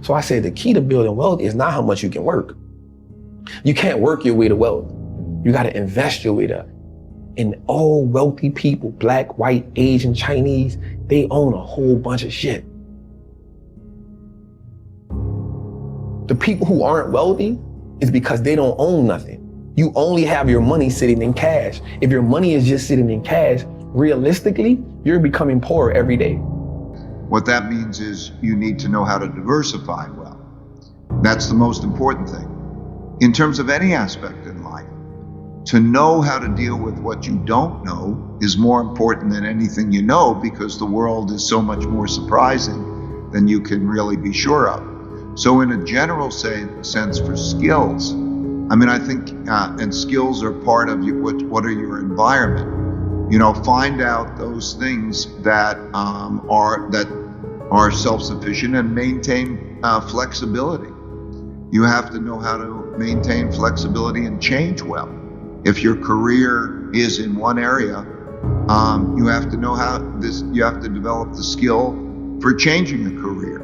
So I said the key to building wealth is not how much you can work. You can't work your way to wealth. You gotta invest your way to. And all wealthy people, black, white, Asian, Chinese, they own a whole bunch of shit. The people who aren't wealthy is because they don't own nothing. You only have your money sitting in cash. If your money is just sitting in cash, realistically, you're becoming poorer every day. What that means is you need to know how to diversify well. That's the most important thing. In terms of any aspect in life, to know how to deal with what you don't know is more important than anything you know, because the world is so much more surprising than you can really be sure of. So in a general sense for skills, I mean, I think, and skills are part of what are your environment. You know, find out those things that are self-sufficient and maintain flexibility. You have to know how to maintain flexibility and change well. If your career is in one area, you have to know you have to develop the skill for changing a career.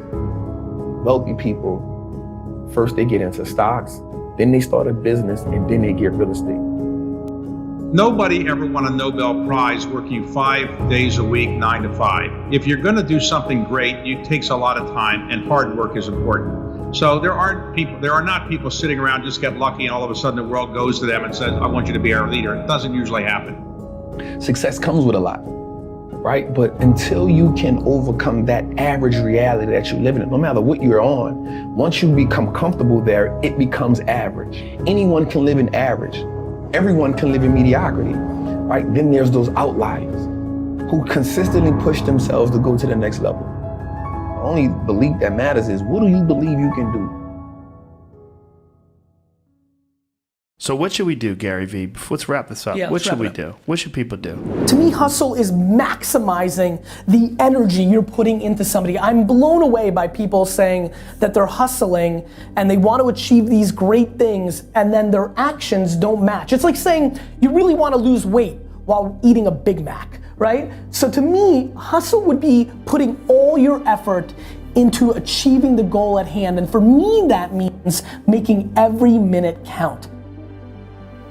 Wealthy people, first they get into stocks, then they start a business, and then they get real estate. Nobody ever won a Nobel Prize working 5 days a week, 9 to 5. If you're gonna do something great, it takes a lot of time, and hard work is important. So there are not people sitting around just get lucky and all of a sudden the world goes to them and says, I want you to be our leader. It doesn't usually happen. Success comes with a lot, right? But until you can overcome that average reality that you live in, no matter what you're on, once you become comfortable there, it becomes average. Anyone can live in average. Everyone can live in mediocrity, right? Then there's those outliers who consistently push themselves to go to the next level. The only belief that matters is, what do you believe you can do? So what should we do, Gary Vee? Let's wrap this up. Yeah, what should we do? What should people do? To me, hustle is maximizing the energy you're putting into somebody. I'm blown away by people saying that they're hustling and they want to achieve these great things and then their actions don't match. It's like saying you really want to lose weight while eating a Big Mac, right? So to me, hustle would be putting all your effort into achieving the goal at hand. And for me, that means making every minute count.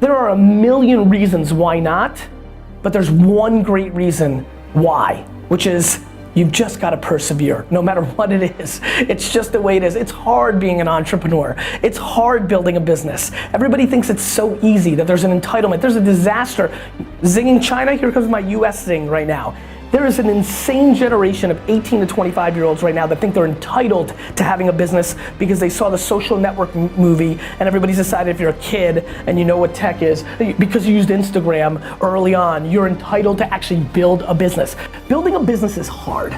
There are a million reasons why not, but there's one great reason why, which is you've just got to persevere, no matter what it is. It's just the way it is. It's hard being an entrepreneur. It's hard building a business. Everybody thinks it's so easy, that there's an entitlement. There's a disaster. Zinging China, here comes my US zing right now. There is an insane generation of 18 to 25-year-olds right now that think they're entitled to having a business because they saw the Social Network movie and everybody's decided if you're a kid and you know what tech is, because you used Instagram early on, you're entitled to actually build a business. Building a business is hard.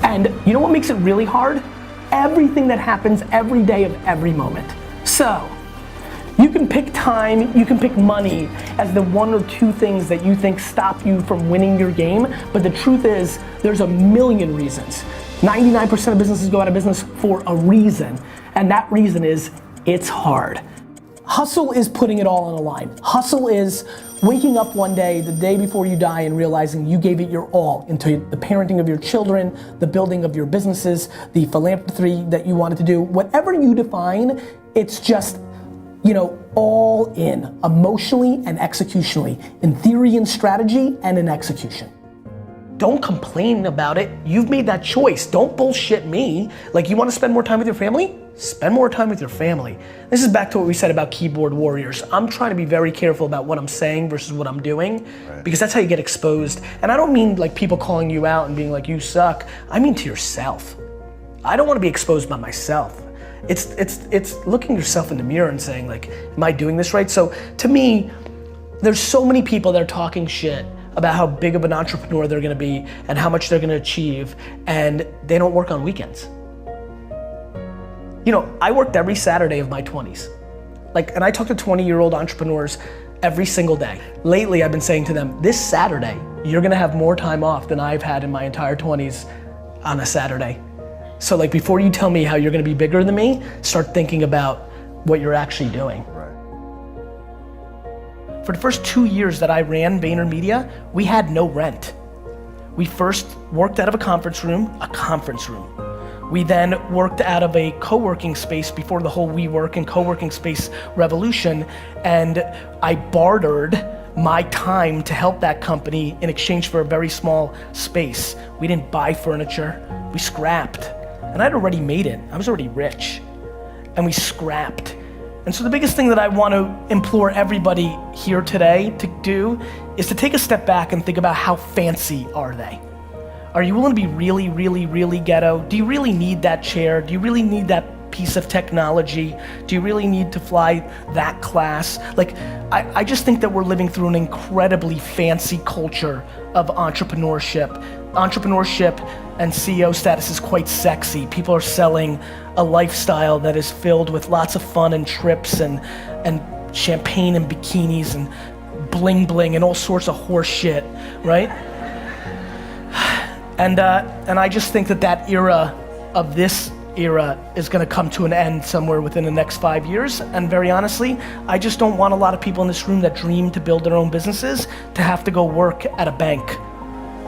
And you know what makes it really hard? Everything that happens every day of every moment. So, you can pick time, you can pick money as the one or two things that you think stop you from winning your game, but the truth is, there's a million reasons. 99% of businesses go out of business for a reason, and that reason is, it's hard. Hustle is putting it all on the line. Hustle is waking up one day, the day before you die, and realizing you gave it your all into the parenting of your children, the building of your businesses, the philanthropy that you wanted to do. Whatever you define, it's just, you know, all in, emotionally and executionally, in theory and strategy and in execution. Don't complain about it. You've made that choice. Don't bullshit me. Like, you want to spend more time with your family? Spend more time with your family. This is back to what we said about keyboard warriors. I'm trying to be very careful about what I'm saying versus what I'm doing, because that's how you get exposed. And I don't mean like people calling you out and being like, you suck. I mean to yourself. I don't want to be exposed by myself. It's looking yourself in the mirror and saying like, am I doing this right? So to me, there's so many people that are talking shit about how big of an entrepreneur they're gonna be and how much they're gonna achieve, and they don't work on weekends. You know, I worked every Saturday of my 20s. And I talk to 20-year-old entrepreneurs every single day. Lately, I've been saying to them, this Saturday, you're gonna have more time off than I've had in my entire 20s on a Saturday. So like, before you tell me how you're gonna be bigger than me, start thinking about what you're actually doing. For the first 2 years that I ran VaynerMedia, we had no rent. We first worked out of a conference room. We then worked out of a co-working space before the whole WeWork and co-working space revolution, and I bartered my time to help that company in exchange for a very small space. We didn't buy furniture, we scrapped. And I'd already made it, I was already rich. And we scrapped. And so the biggest thing that I want to implore everybody here today to do is to take a step back and think about how fancy are they? Are you willing to be really, really, really ghetto? Do you really need that chair? Do you really need that piece of technology? Do you really need to fly that class? Like, I just think that we're living through an incredibly fancy culture of entrepreneurship. Entrepreneurship and CEO status is quite sexy. People are selling a lifestyle that is filled with lots of fun and trips and champagne and bikinis and bling bling and all sorts of horse shit, right? And I just think that era of this era is gonna come to an end somewhere within the next 5 years. And very honestly, I just don't want a lot of people in this room that dream to build their own businesses to have to go work at a bank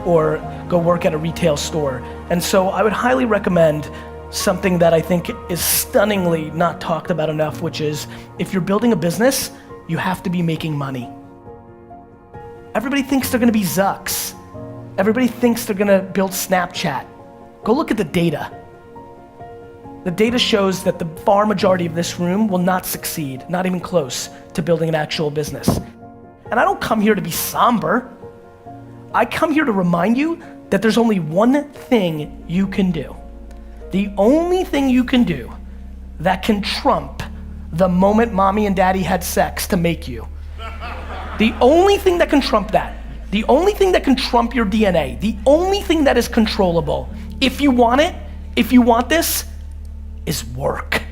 or go work at a retail store. And so I would highly recommend something that I think is stunningly not talked about enough, which is if you're building a business, you have to be making money. Everybody thinks they're gonna be Zucks. Everybody thinks they're gonna build Snapchat. Go look at the data. The data shows that the far majority of this room will not succeed, not even close to building an actual business. And I don't come here to be somber. I come here to remind you that there's only one thing you can do. The only thing you can do that can trump the moment mommy and daddy had sex to make you. The only thing that can trump that, the only thing that can trump your DNA, the only thing that is controllable, if you want it, if you want this, is work.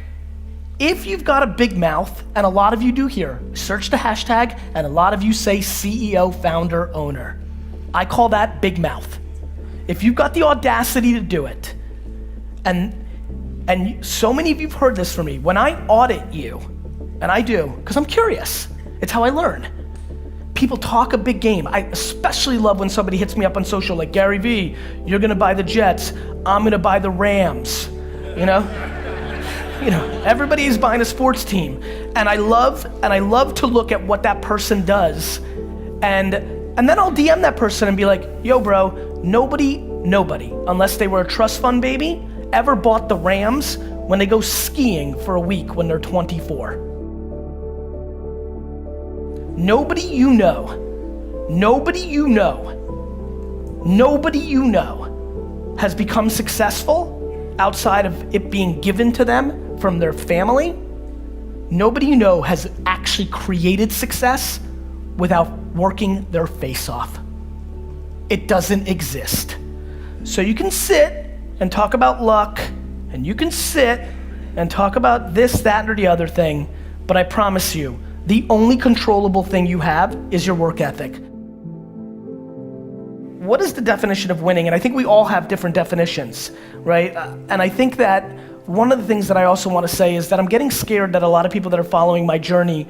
If you've got a big mouth, and a lot of you do here, search the hashtag, and a lot of you say CEO, founder, owner. I call that big mouth. If you've got the audacity to do it, and so many of you have heard this from me, when I audit you, and I do, because I'm curious, it's how I learn. People talk a big game. I especially love when somebody hits me up on social like, Gary V, you're gonna buy the Jets, I'm gonna buy the Rams, you know? Everybody is buying a sports team. And I love to look at what that person does. And then I'll DM that person and be like, yo bro, nobody, unless they were a trust fund baby, ever bought the Rams when they go skiing for a week when they're 24. Nobody you know has become successful outside of it being given to them from their family. Nobody you know has actually created success without working their face off. It doesn't exist. So you can sit and talk about luck, and you can sit and talk about this, that, or the other thing, but I promise you, the only controllable thing you have is your work ethic. What is the definition of winning? And I think we all have different definitions, right? And I think that one of the things that I also want to say is that I'm getting scared that a lot of people that are following my journey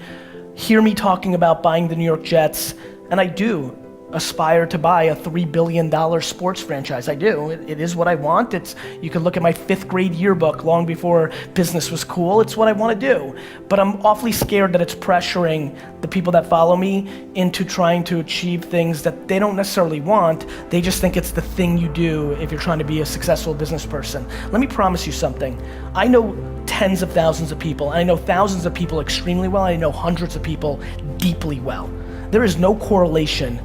hear me talking about buying the New York Jets, and I do aspire to buy a $3 billion sports franchise. I do. It is what I want. You can look at my 5th grade yearbook long before business was cool. It's what I want to do. But I'm awfully scared that it's pressuring the people that follow me into trying to achieve things that they don't necessarily want. They just think it's the thing you do if you're trying to be a successful business person. Let me promise you something. I know tens of thousands of people, and I know thousands of people extremely well, and I know hundreds of people deeply well. There is no correlation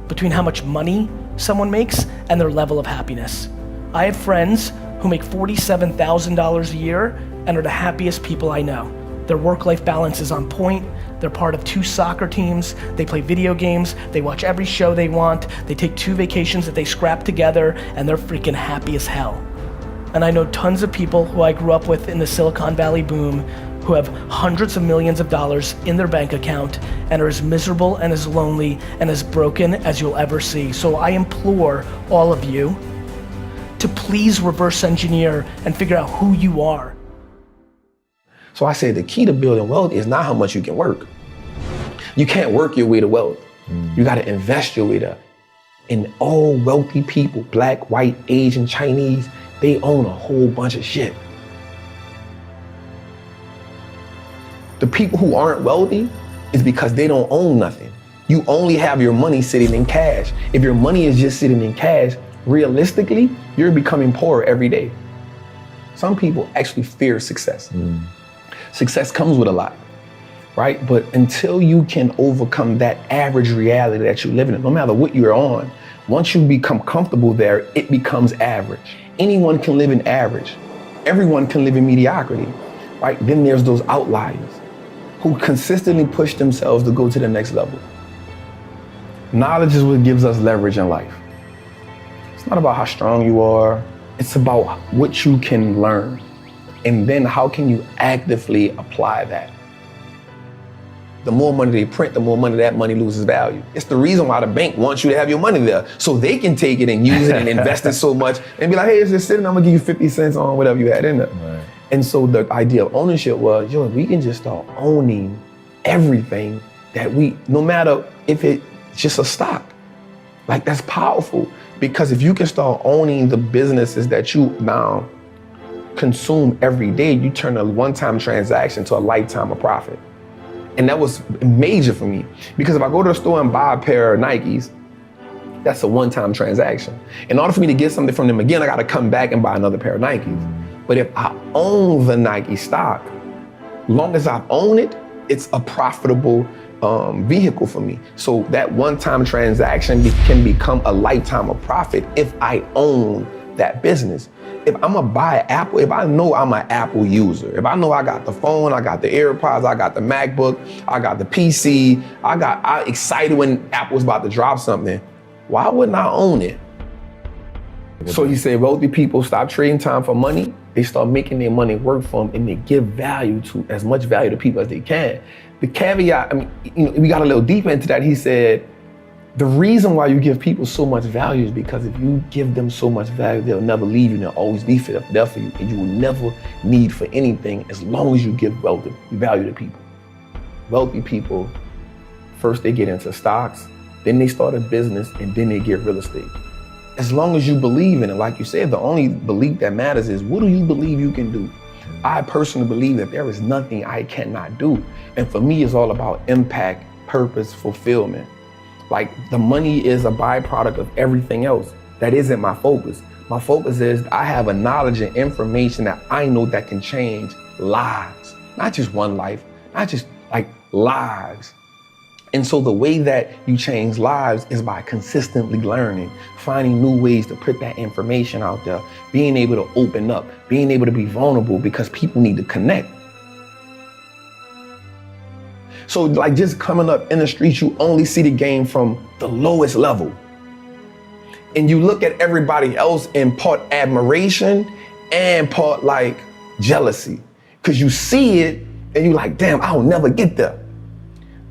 between how much money someone makes and their level of happiness. I have friends who make $47,000 a year and are the happiest people I know. Their work-life balance is on point. They're part of 2 soccer teams. They play video games. They watch every show they want. They take 2 vacations that they scrap together, and they're freaking happy as hell. And I know tons of people who I grew up with in the Silicon Valley boom who have hundreds of millions of dollars in their bank account and are as miserable and as lonely and as broken as you'll ever see. So I implore all of you to please reverse engineer and figure out who you are. So I say the key to building wealth is not how much you can work. You can't work your way to wealth. You gotta invest your way to. And all wealthy people, black, white, Asian, Chinese, they own a whole bunch of shit. The people who aren't wealthy is because they don't own nothing. You only have your money sitting in cash. If your money is just sitting in cash, realistically, you're becoming poorer every day. Some people actually fear success. Success comes with a lot, right? But until you can overcome that average reality that you live in, no matter what you're on, once you become comfortable there, it becomes average. Anyone can live in average. Everyone can live in mediocrity, right? Then there's those outliers who consistently push themselves to go to the next level. Knowledge is what gives us leverage in life. It's not about how strong you are. It's about what you can learn. And then how can you actively apply that? The more money they print, the more money that money loses value. It's the reason why the bank wants you to have your money there, so they can take it and use it and invest it so much and be like, hey, it's just sitting, I'm gonna give you 50 cents on whatever you had in there. Right. And so the idea of ownership was, yo, we can just start owning everything that no matter if it's just a stock. Like, that's powerful, because if you can start owning the businesses that you now consume every day, you turn a one-time transaction to a lifetime of profit. And that was major for me, because if I go to the store and buy a pair of Nikes, that's a one-time transaction. In order for me to get something from them again, I gotta come back and buy another pair of Nikes. But if I own the Nike stock, long as I own it, it's a profitable vehicle for me. So that one-time transaction can become a lifetime of profit if I own that business. If I'm gonna buy Apple, if I know I'm an Apple user, if I know I got the phone, I got the AirPods, I got the MacBook, I got the PC, I excited when Apple's about to drop something, why wouldn't I own it? So he said, wealthy people stop trading time for money. They start making their money work for them, and they give value to as much value to people as they can. The caveat, we got a little deeper into that. He said, the reason why you give people so much value is because if you give them so much value, they'll never leave you, and they'll always be there for you, and you will never need for anything as long as you give value to people. Wealthy people, first they get into stocks, then they start a business, and then they get real estate. As long as you believe in it, like you said, the only belief that matters is, what do you believe you can do? I personally believe that there is nothing I cannot do. And for me, it's all about impact, purpose, fulfillment. Like, the money is a byproduct of everything else. That isn't my focus. My focus is I have a knowledge and information that I know that can change lives. Not just one life, not just like lives. And so the way that you change lives is by consistently learning, finding new ways to put that information out there, being able to open up, being able to be vulnerable, because people need to connect. So like, just coming up in the streets, you only see the game from the lowest level. And you look at everybody else in part admiration and part like jealousy, because you see it and you're like, damn, I'll never get there.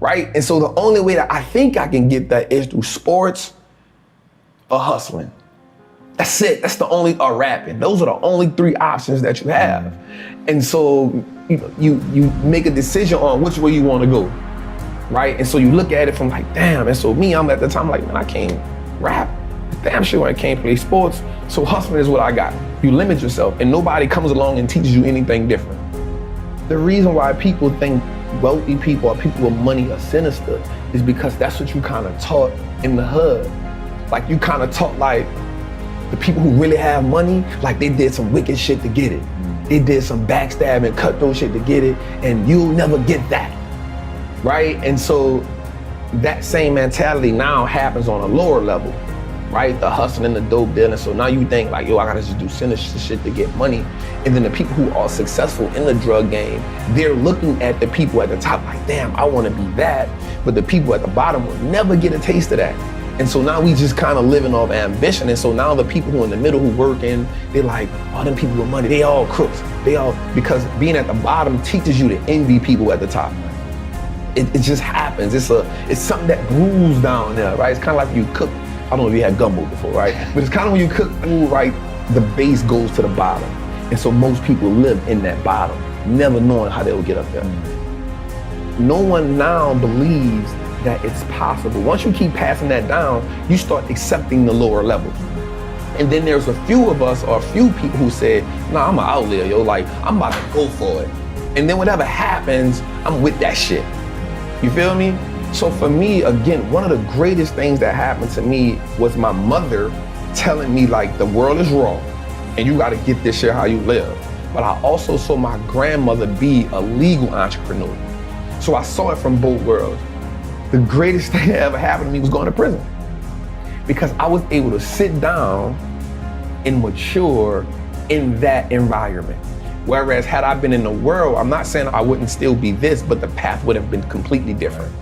Right? And so the only way that I think I can get that is through sports or hustling. That's it. That's the only, or rapping. Those are the only three options that you have. And so you make a decision on which way you want to go. Right? And so you look at it from like, damn. And so me, I'm at the time like, man, I can't rap. Damn sure I can't play sports. So hustling is what I got. You limit yourself, and nobody comes along and teaches you anything different. The reason why people think wealthy people or people with money are sinister is because that's what you kind of taught in the hood. Like, you kind of taught like the people who really have money, like they did some wicked shit to get it. They did some backstabbing, cutthroat shit to get it, and you'll never get that, right? And so that same mentality now happens on a lower level, right? The hustling, the dope dealing. So now you think like, yo, I gotta just do sinister shit to get money. And then the people who are successful in the drug game, they're looking at the people at the top like, damn, I wanna be that. But the people at the bottom will never get a taste of that. And so now we just kind of living off ambition. And so now the people who are in the middle who working, they're like, oh, them people with money, they all crooks. Because being at the bottom teaches you to envy people at the top. It just happens. It's something that brews down there, right? It's kind of like you cook. I don't know if you had gumbo before, right? But it's kind of when you cook food, right, the base goes to the bottom. And so most people live in that bottom, never knowing how they'll get up there. No one now believes that it's possible. Once you keep passing that down, you start accepting the lower levels. And then there's a few of us, or a few people who said, nah, I'm an outlier, yo, like, I'm about to go for it. And then whatever happens, I'm with that shit. You feel me? So for me, again, one of the greatest things that happened to me was my mother telling me, like, the world is wrong and you gotta get this shit how you live. But I also saw my grandmother be a legal entrepreneur. So I saw it from both worlds. The greatest thing that ever happened to me was going to prison, because I was able to sit down and mature in that environment. Whereas had I been in the world, I'm not saying I wouldn't still be this, but the path would have been completely different.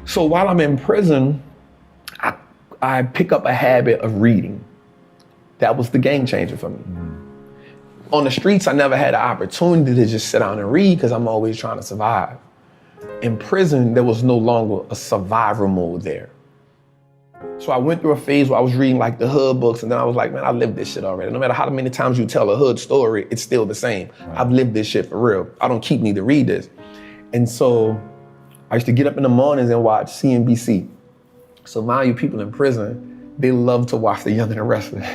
So while I'm in prison, I pick up a habit of reading. That was the game changer for me. On the streets, I never had the opportunity to just sit down and read because I'm always trying to survive. In prison, there was no longer a survivor mode there. So I went through a phase where I was reading like the hood books, and then I was like, man, I lived this shit already. No matter how many times you tell a hood story, it's still the same. Right. I've lived this shit for real. I don't keep need to read this. And so I used to get up in the mornings and watch CNBC. So mind you, people in prison, they love to watch The Young and the Restless.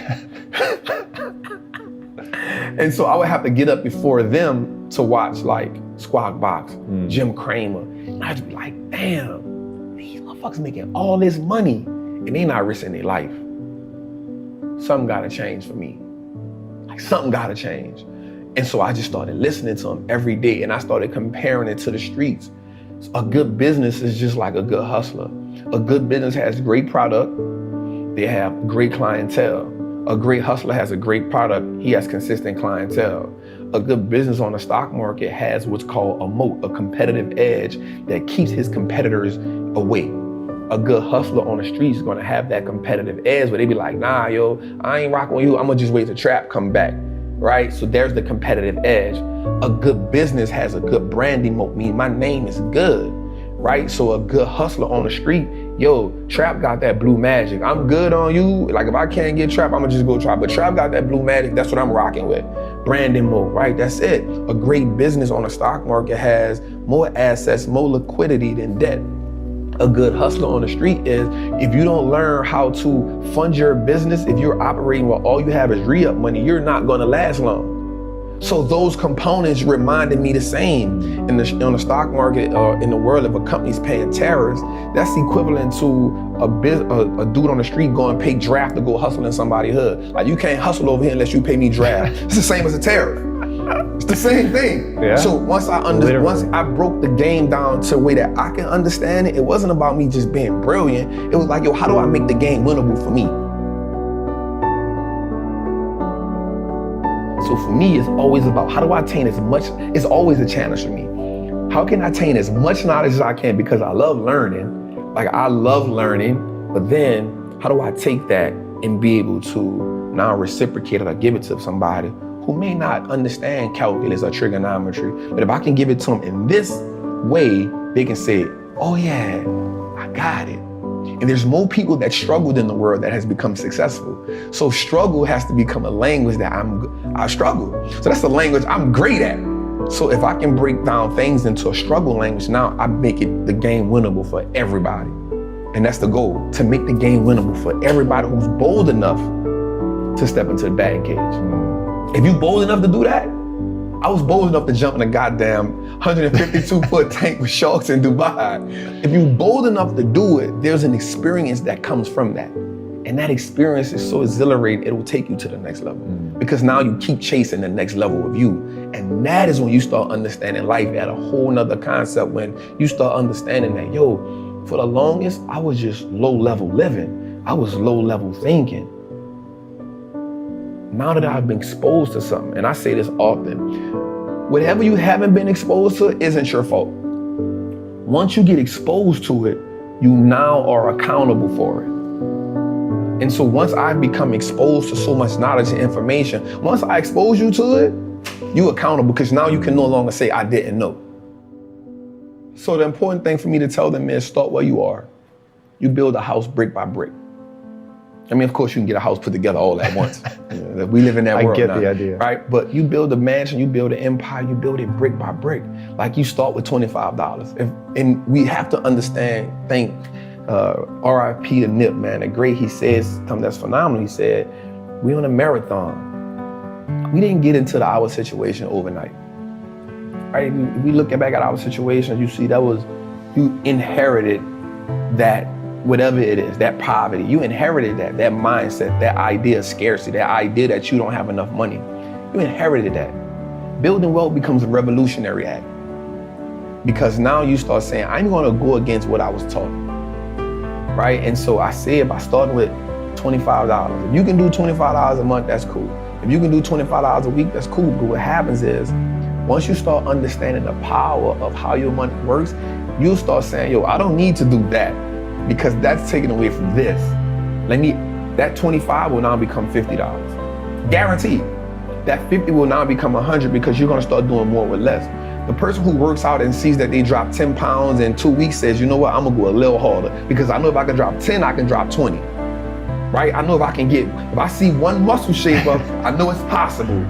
And so I would have to get up before them to watch like Squawk Box, Jim Cramer. And I'd be like, damn, these motherfuckers making all this money and they not risking their life. Something gotta change for me. Like something gotta change. And so I just started listening to them every day, and I started comparing it to the streets. A good business is just like a good hustler. A good business has great product. They have great clientele. A great hustler has a great product. He has consistent clientele. A good business on the stock market has what's called a moat, a competitive edge that keeps his competitors away. A good hustler on the streets is gonna have that competitive edge where they be like, nah, yo, I ain't rocking with you. I'm gonna just wait till Trap come back, right? So there's the competitive edge. A good business has a good branding moat, meaning my name is good, right? So a good hustler on the street, yo, Trap got that blue magic. I'm good on you. Like if I can't get Trap, I'm gonna just go try. But Trap got that blue magic, that's what I'm rocking with. Branding moat, right? That's it. A great business on the stock market has more assets, more liquidity than debt. A good hustler on the street is, if you don't learn how to fund your business, if you're operating where all you have is re-up money, you're not gonna last long. So those components reminded me the same. On the stock market, in the world, if a company's paying tariffs, that's equivalent to a dude on the street going pay draft to go hustle in somebody's hood. Like you can't hustle over here unless you pay me draft. It's the same as a tariff. It's the same thing. Yeah. So once I broke the game down to a way that I can understand it, it wasn't about me just being brilliant. It was like, yo, how do I make the game winnable for me? So for me, it's always about how do I attain as much, it's always a challenge for me. How can I attain as much knowledge as I can? Because I love learning. Like I love learning, but then how do I take that and be able to now reciprocate it or give it to somebody who may not understand calculus or trigonometry, but if I can give it to them in this way, they can say, oh yeah, I got it. And there's more people that struggled in the world that has become successful. So struggle has to become a language that I struggle. So that's the language I'm great at. So if I can break down things into a struggle language, now I make it the game winnable for everybody. And that's the goal, to make the game winnable for everybody who's bold enough to step into the batting cage. If you bold enough to do that, I was bold enough to jump in a goddamn 152-foot tank with sharks in Dubai. If you bold enough to do it, there's an experience that comes from that. And that experience is so exhilarating, it will take you to the next level. Because now you keep chasing the next level of you. And that is when you start understanding life at a whole nother concept, when you start understanding that, yo, for the longest, I was just low-level living. I was low-level thinking. Now that I've been exposed to something, and I say this often, whatever you haven't been exposed to isn't your fault. Once you get exposed to it, you now are accountable for it. And so once I've become exposed to so much knowledge and information, once I expose you to it, you're accountable, because now you can no longer say, I didn't know. So the important thing for me to tell them is, start where you are. You build a house brick by brick. I mean, of course, you can get a house put together all at once. We live in that world now. I get the idea. Right? But you build a mansion, you build an empire, you build it brick by brick. Like you start with $25. And we have to understand, RIP to Nip, man, the great, he says something that's phenomenal. He said, we on a marathon. We didn't get into our situation overnight, right? If we look back at our situation, you see you inherited that, whatever it is, that poverty. You inherited that mindset, that idea of scarcity, that idea that you don't have enough money. You inherited that. Building wealth becomes a revolutionary act because now you start saying, I'm gonna go against what I was taught, right? And so I said, by starting with $25, if you can do $25 a month, that's cool. If you can do $25 a week, that's cool. But what happens is, once you start understanding the power of how your money works, you'll start saying, yo, I don't need to do that because that's taken away from this. That 25 will now become $50. Guaranteed. That 50 will now become 100 because you're gonna start doing more with less. The person who works out and sees that they drop 10 pounds in 2 weeks says, you know what, I'm gonna go a little harder because I know if I can drop 10, I can drop 20, right? I know if I see one muscle shape up, I know it's possible.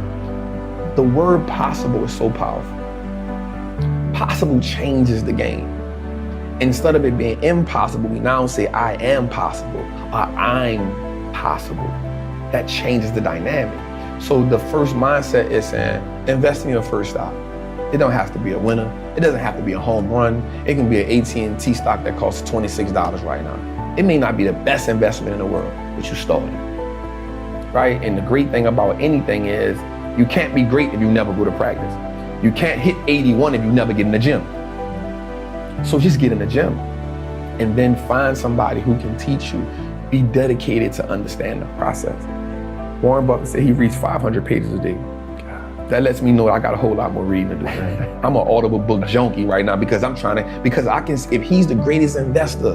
The word possible is so powerful. Possible changes the game. Instead of it being impossible, we now say I am possible or I'm possible. That changes the dynamic. So the first mindset is saying, invest in your first stock. It don't have to be a winner. It doesn't have to be a home run. It can be an AT&T stock that costs $26 right now. It may not be the best investment in the world, but you started, right? And the great thing about anything is you can't be great if you never go to practice. You can't hit 81 if you never get in the gym. So just get in the gym and then find somebody who can teach you. Be dedicated to understand the process. Warren Buffett said he reads 500 pages a day. That lets me know I got a whole lot more reading to do. I'm an Audible book junkie right now because if he's the greatest investor,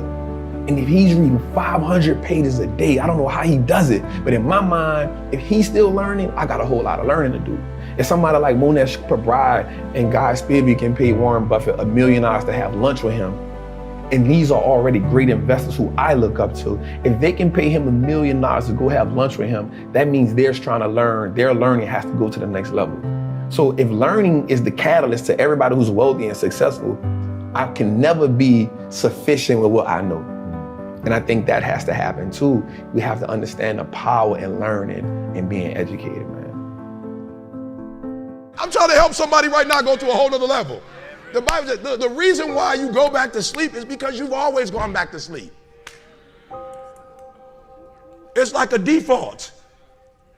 and if he's reading 500 pages a day, I don't know how he does it, but in my mind, if he's still learning, I got a whole lot of learning to do. If somebody like Monesh Prabrai and Guy Spivey can pay Warren Buffett $1 million to have lunch with him, and these are already great investors who I look up to, if they can pay him $1 million to go have lunch with him, that means they're trying to learn. Their learning has to go to the next level. So if learning is the catalyst to everybody who's wealthy and successful, I can never be sufficient with what I know. And I think that has to happen too. We have to understand the power in learning and being educated, man. I'm trying to help somebody right now go to a whole nother level. The Bible says the reason why you go back to sleep is because you've always gone back to sleep. It's like a default.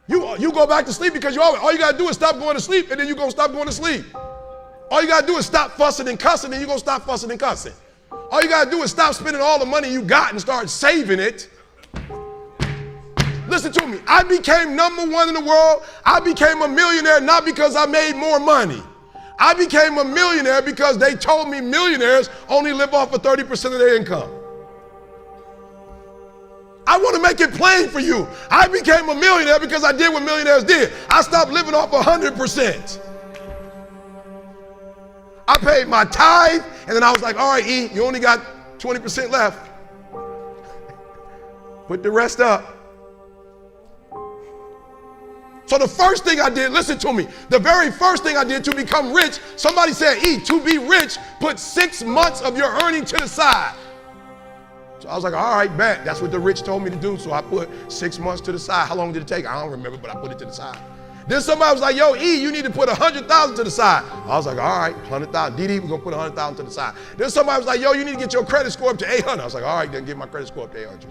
You go back to sleep because all you gotta do is stop going to sleep, and then you're gonna stop going to sleep. All you gotta do is stop fussing and cussing, and you're gonna stop fussing and cussing. All you gotta do is stop spending all the money you got and start saving it. Listen to me, I became #1 in the world. I became a millionaire not because I made more money. I became a millionaire because they told me millionaires only live off of 30% of their income. I want to make it plain for you. I became a millionaire because I did what millionaires did. I stopped living off 100%. I paid my tithe, and then I was like, all right, E, you only got 20% left. Put the rest up. So the first thing I did, listen to me, the very first thing I did to become rich, somebody said, E, to be rich, put 6 months of your earning to the side. So I was like, all right, bet. That's what the rich told me to do. So I put 6 months to the side. How long did it take? I don't remember, but I put it to the side. Then somebody was like, yo, E, you need to put 100,000 to the side. I was like, all right, 100,000. DD, we're gonna put 100,000 to the side. Then somebody was like, yo, you need to get your credit score up to 800. I was like, all right, then get my credit score up to 800.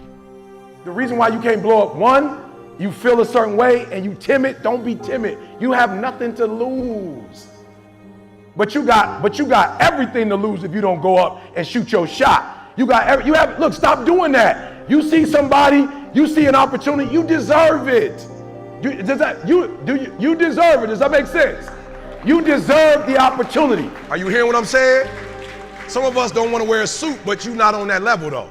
The reason why you can't blow up, one, you feel a certain way and you timid. Don't be timid. You have nothing to lose. But you got everything to lose if you don't go up and shoot your shot. Look, stop doing that. You see somebody, you see an opportunity, you deserve it. You deserve it. Does that make sense? You deserve the opportunity. Are you hearing what I'm saying? Some of us don't want to wear a suit, but you're not on that level though.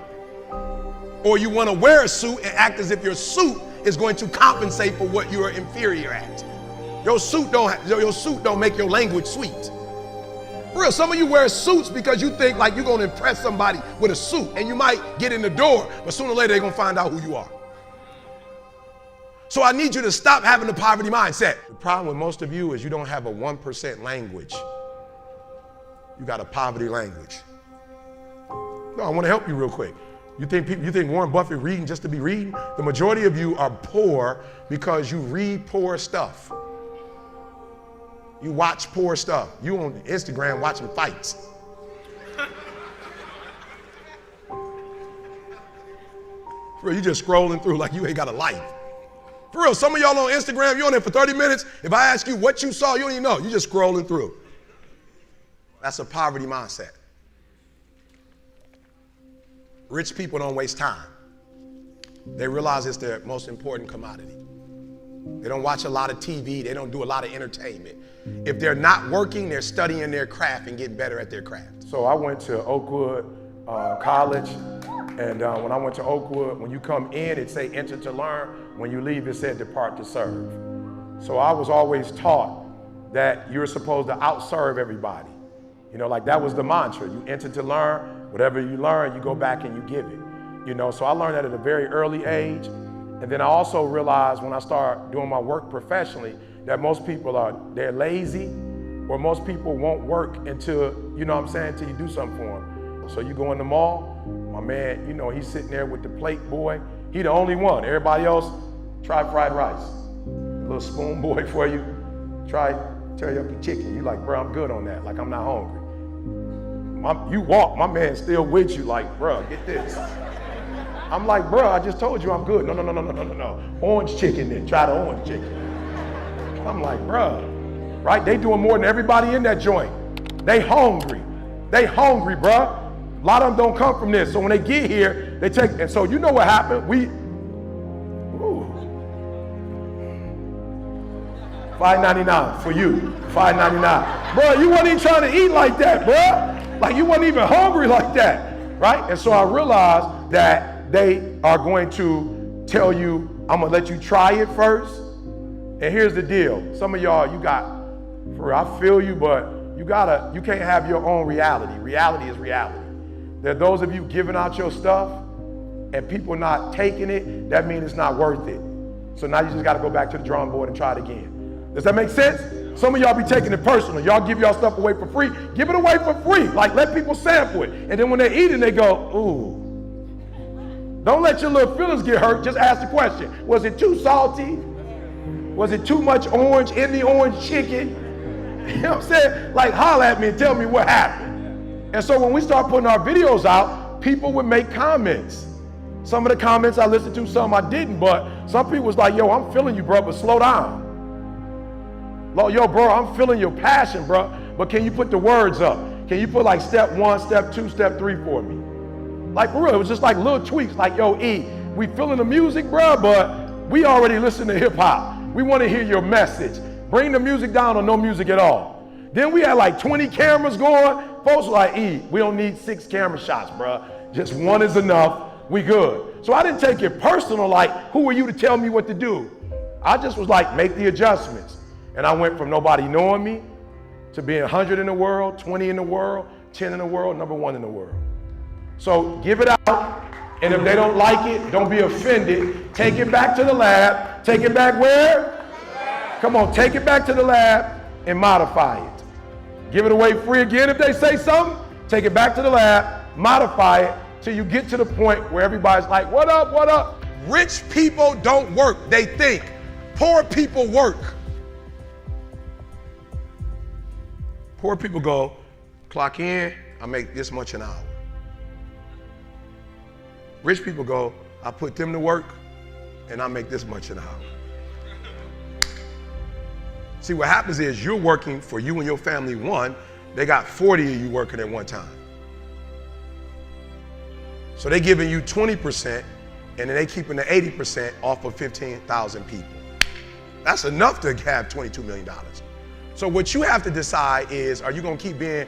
Or you want to wear a suit and act as if your suit is going to compensate for what you are inferior at. Your suit don't make your language sweet. For real, some of you wear suits because you think like you're going to impress somebody with a suit, and you might get in the door, but sooner or later they're going to find out who you are. So I need you to stop having the poverty mindset. The problem with most of you is you don't have a 1% language. You got a poverty language. No, I want to help you real quick. You think Warren Buffett reading just to be reading? The majority of you are poor because you read poor stuff. You watch poor stuff. You on Instagram watching fights. For real, you just scrolling through like you ain't got a life. For real, some of y'all on Instagram, you on there for 30 minutes. If I ask you what you saw, you don't even know. You just scrolling through. That's a poverty mindset. Rich people don't waste time. They realize it's their most important commodity. They don't watch a lot of TV. They don't do a lot of entertainment. If they're not working, they're studying their craft and getting better at their craft. So I went to Oakwood College, and when I went to Oakwood, when you come in, it say enter to learn. When you leave, it said depart to serve. So I was always taught that you're supposed to outserve everybody. You know, like that was the mantra. You enter to learn. Whatever you learn, you go back and you give it. You know, so I learned that at a very early age. And then I also realized when I started doing my work professionally that most people they're lazy, or most people won't work until, you know what I'm saying, until you do something for them. So you go in the mall, my man, you know, he's sitting there with the plate boy. He the only one. Everybody else, try fried rice. A little spoon boy for you. Try teriyaki chicken. You like, bro, I'm good on that. Like, I'm not hungry. You walk, my man's still with you, like, bro, get this. I'm like, bro, I just told you I'm good. No. Orange chicken then, try the orange chicken. I'm like, bro, right? They doing more than everybody in that joint. They hungry, bro. A lot of them don't come from this. So when they get here, they take, and so you know what happened? $5.99 for you, $5.99. Bro, you wasn't even trying to eat like that, bro. Like you wasn't even hungry like that, right? And so I realized that they are going to tell you, I'm gonna let you try it first. And here's the deal. Some of y'all, for real, I feel you, but you can't have your own reality. Reality is reality. There are those of you giving out your stuff and people not taking it, that means it's not worth it. So now you just gotta go back to the drawing board and try it again. Does that make sense? Some of y'all be taking it personal. Y'all give y'all stuff away for free. Give it away for free. Like, let people sample it. And then when they eat it, they go, ooh. Don't let your little feelings get hurt. Just ask the question. Was it too salty? Was it too much orange in the orange chicken? You know what I'm saying? Like, holler at me and tell me what happened. And so when we start putting our videos out, people would make comments. Some of the comments I listened to, some I didn't, but some people was like, yo, I'm feeling you, bro, but slow down. Yo, bro, I'm feeling your passion, bro, but can you put the words up? Can you put like step 1, step 2, step 3 for me? Like, for real, it was just like little tweaks, like, yo, E, we feeling the music, bro, but we already listen to hip hop. We want to hear your message. Bring the music down or no music at all. Then we had like 20 cameras going. Folks were like, E, we don't need 6 camera shots, bro. Just 1 is enough, we good. So I didn't take it personal, like, who are you to tell me what to do? I just was like, make the adjustments. And I went from nobody knowing me to being 100 in the world, 20 in the world, 10 in the world, number 1 in the world. So give it out, and if they don't like it, don't be offended. Take it back to the lab. Take it back where? Come on, take it back to the lab and modify it. Give it away free again if they say something. Take it back to the lab, modify it till you get to the point where everybody's like, what up, what up? Rich people don't work, they think. Poor people work. Poor people go, clock in, I make this much an hour. Rich people go, I put them to work and I make this much an hour. See, what happens is you're working for you and your family, 1, they got 40 of you working at one time. So they're giving you 20% and then they keeping the 80% off of 15,000 people. That's enough to have $22 million. So what you have to decide is, are you gonna keep being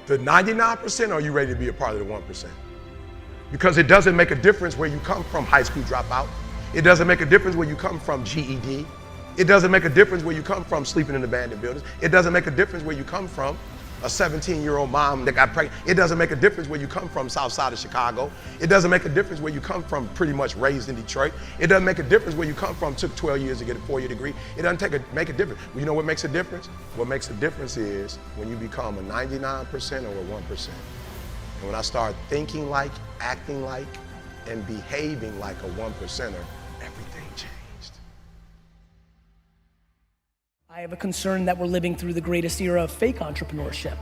the 99% or are you ready to be a part of the 1%? Because it doesn't make a difference where you come from, high school dropout. It doesn't make a difference where you come from, GED. It doesn't make a difference where you come from, sleeping in abandoned buildings. It doesn't make a difference where you come from, a 17-year-old mom that got pregnant. It doesn't make a difference where you come from, south side of Chicago. It doesn't make a difference where you come from, pretty much raised in Detroit. It doesn't make a difference where you come from, took 12 years to get a 4-year degree. It doesn't make a difference. Well, you know what makes a difference? What makes a difference is when you become a 99% or a 1%. And when I start thinking like, acting like, and behaving like a 1%er, everything changed. I have a concern that we're living through the greatest era of fake entrepreneurship.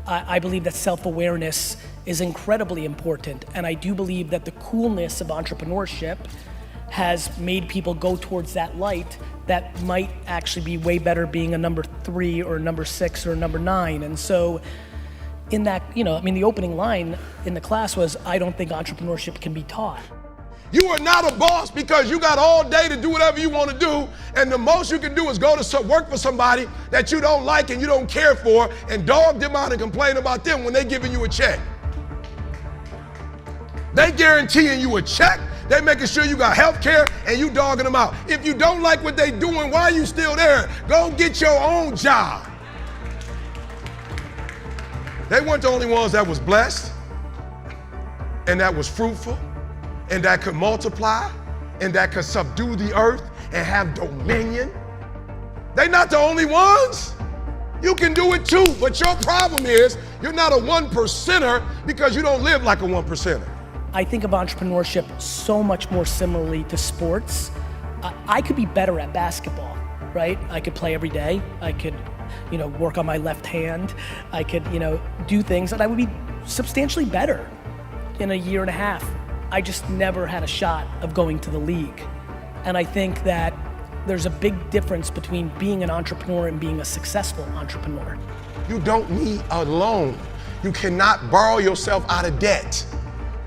I believe that self-awareness is incredibly important, and I do believe that the coolness of entrepreneurship has made people go towards that light that might actually be way better being a number 3 or number 6 or number 9. And so in that, the opening line in the class was, I don't think entrepreneurship can be taught. You are not a boss because you got all day to do whatever you want to do, and the most you can do is go to work for somebody that you don't like and you don't care for and dog them out and complain about them when they're giving you a check. They guaranteeing you a check, they making sure you got health care, and you dogging them out. If you don't like what they doing, why are you still there? Go get your own job. They weren't the only ones that was blessed and that was fruitful and that could multiply and that could subdue the earth and have dominion. They're not the only ones. You can do it too, but your problem is you're not a 1%er because you don't live like a 1%er. I think of entrepreneurship so much more similarly to sports. I could be better at basketball, right? I could play every day. I could, work on my left hand. I could, do things and I would be substantially better in a year and a half. I just never had a shot of going to the league. And I think that there's a big difference between being an entrepreneur and being a successful entrepreneur. You don't need a loan. You cannot borrow yourself out of debt.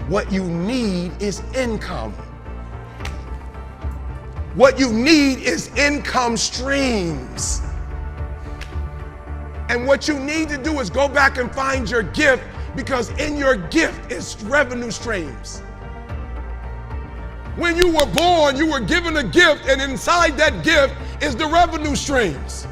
What you need is income. What you need is income streams. And what you need to do is go back and find your gift, because in your gift is revenue streams. When you were born, you were given a gift, and inside that gift is the revenue streams.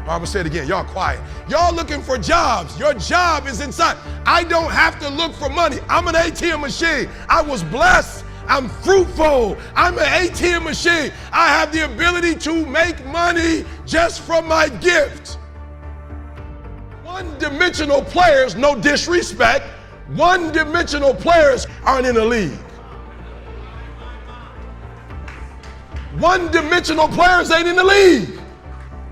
I'm gonna say it again, y'all quiet. Y'all looking for jobs. Your job is inside. I don't have to look for money. I'm an ATM machine. I was blessed. I'm fruitful. I'm an ATM machine. I have the ability to make money just from my gift. One-dimensional players, no disrespect, one-dimensional players aren't in the league. One-dimensional players ain't in the league.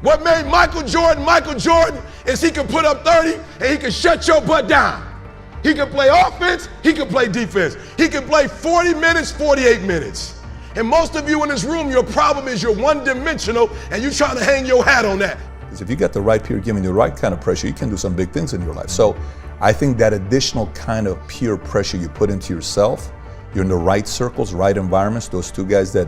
What made Michael Jordan is he could put up 30 and he could shut your butt down. He could play offense, he could play defense. He could play 40 minutes, 48 minutes. And most of you in this room, your problem is you're one-dimensional and you're trying to hang your hat on that. Because if you get the right peer giving you the right kind of pressure, you can do some big things in your life. So I think that additional kind of peer pressure you put into yourself, you're in the right circles, right environments, those two guys that,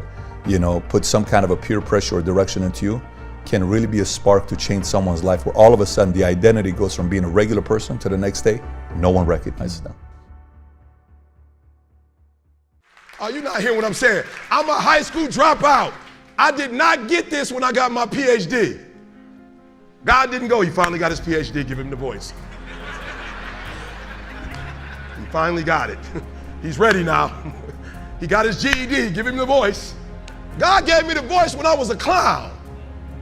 put some kind of a peer pressure or direction into you, can really be a spark to change someone's life, where all of a sudden the identity goes from being a regular person to the next day, no one recognizes them. Oh, you're not hearing what I'm saying. I'm a high school dropout. I did not get this when I got my PhD. God didn't go, he finally got his PhD, give him the voice. He finally got it. He's ready now. He got his GED, give him the voice. God gave me the voice when I was a clown.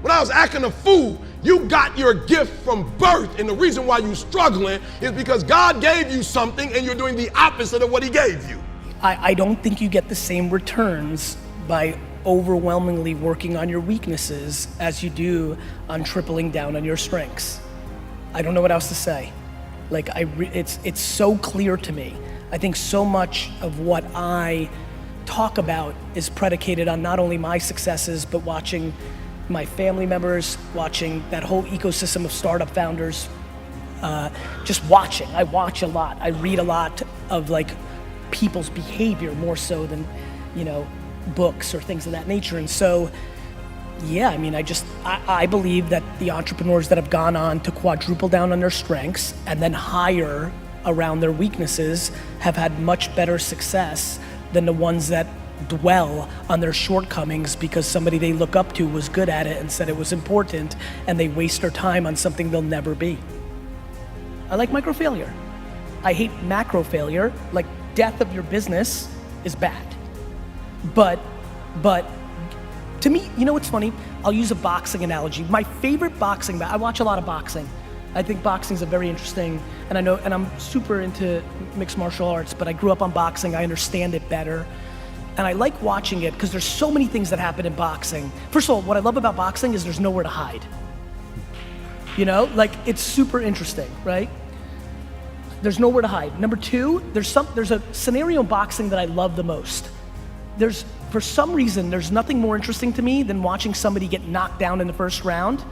When I was acting a fool. You got your gift from birth, and the reason why you're struggling is because God gave you something and you're doing the opposite of what he gave you. I don't think you get the same returns by overwhelmingly working on your weaknesses as you do on tripling down on your strengths. I don't know what else to say. It's so clear to me. I think so much of what I talk about is predicated on not only my successes, but watching my family members, watching that whole ecosystem of startup founders, just watching. I watch a lot. I read a lot of people's behavior more so than, books or things of that nature. And so, yeah, I believe that the entrepreneurs that have gone on to quadruple down on their strengths and then hire around their weaknesses have had much better success than the ones that dwell on their shortcomings because somebody they look up to was good at it and said it was important, and they waste their time on something they'll never be. I like micro failure. I hate macro failure. Death of your business is bad. But to me, what's funny? I'll use a boxing analogy. My favorite boxing, I watch a lot of boxing. I think boxing's a very interesting, and I know, and I'm super into mixed martial arts, but I grew up on boxing, I understand it better. And I like watching it because there's so many things that happen in boxing. First of all, what I love about boxing is there's nowhere to hide. You know, like it's super interesting, right? There's nowhere to hide. Number two, there's a scenario in boxing that I love the most. For some reason, there's nothing more interesting to me than watching somebody get knocked down in the first round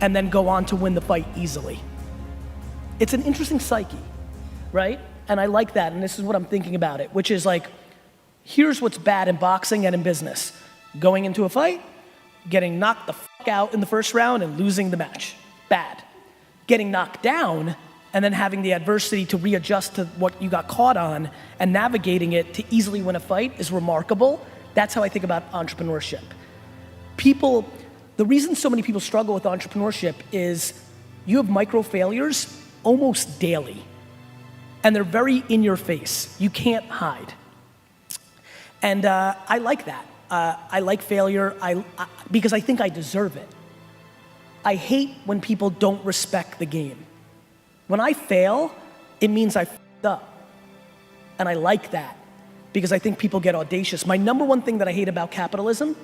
and then go on to win the fight easily. It's an interesting psyche, right? And I like that, and this is what I'm thinking about it, which is like, here's what's bad in boxing and in business. Going into a fight, getting knocked the fuck out in the first round and losing the match. Bad. Getting knocked down and then having the adversity to readjust to what you got caught on and navigating it to easily win a fight is remarkable. That's how I think about entrepreneurship. The reason so many people struggle with entrepreneurship is you have micro failures almost daily, and they're very in your face. You can't hide. And I like that. I like failure because I think I deserve it. I hate when people don't respect the game. When I fail, it means I f***ed up. And I like that because I think people get audacious. My number one thing that I hate about capitalism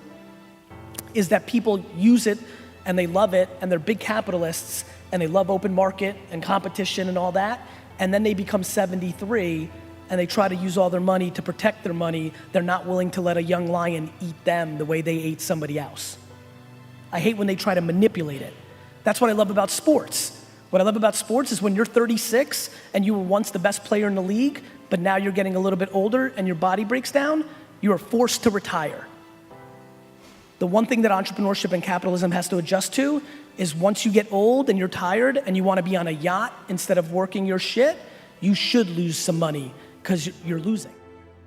is that people use it and they love it and they're big capitalists and they love open market and competition and all that, and then they become 73 and they try to use all their money to protect their money. They're not willing to let a young lion eat them the way they ate somebody else. I hate when they try to manipulate it. That's what I love about sports. What I love about sports is when you're 36 and you were once the best player in the league, but now you're getting a little bit older and your body breaks down, you are forced to retire. The one thing that entrepreneurship and capitalism has to adjust to is once you get old and you're tired and you want to be on a yacht instead of working your shit, you should lose some money because you're losing.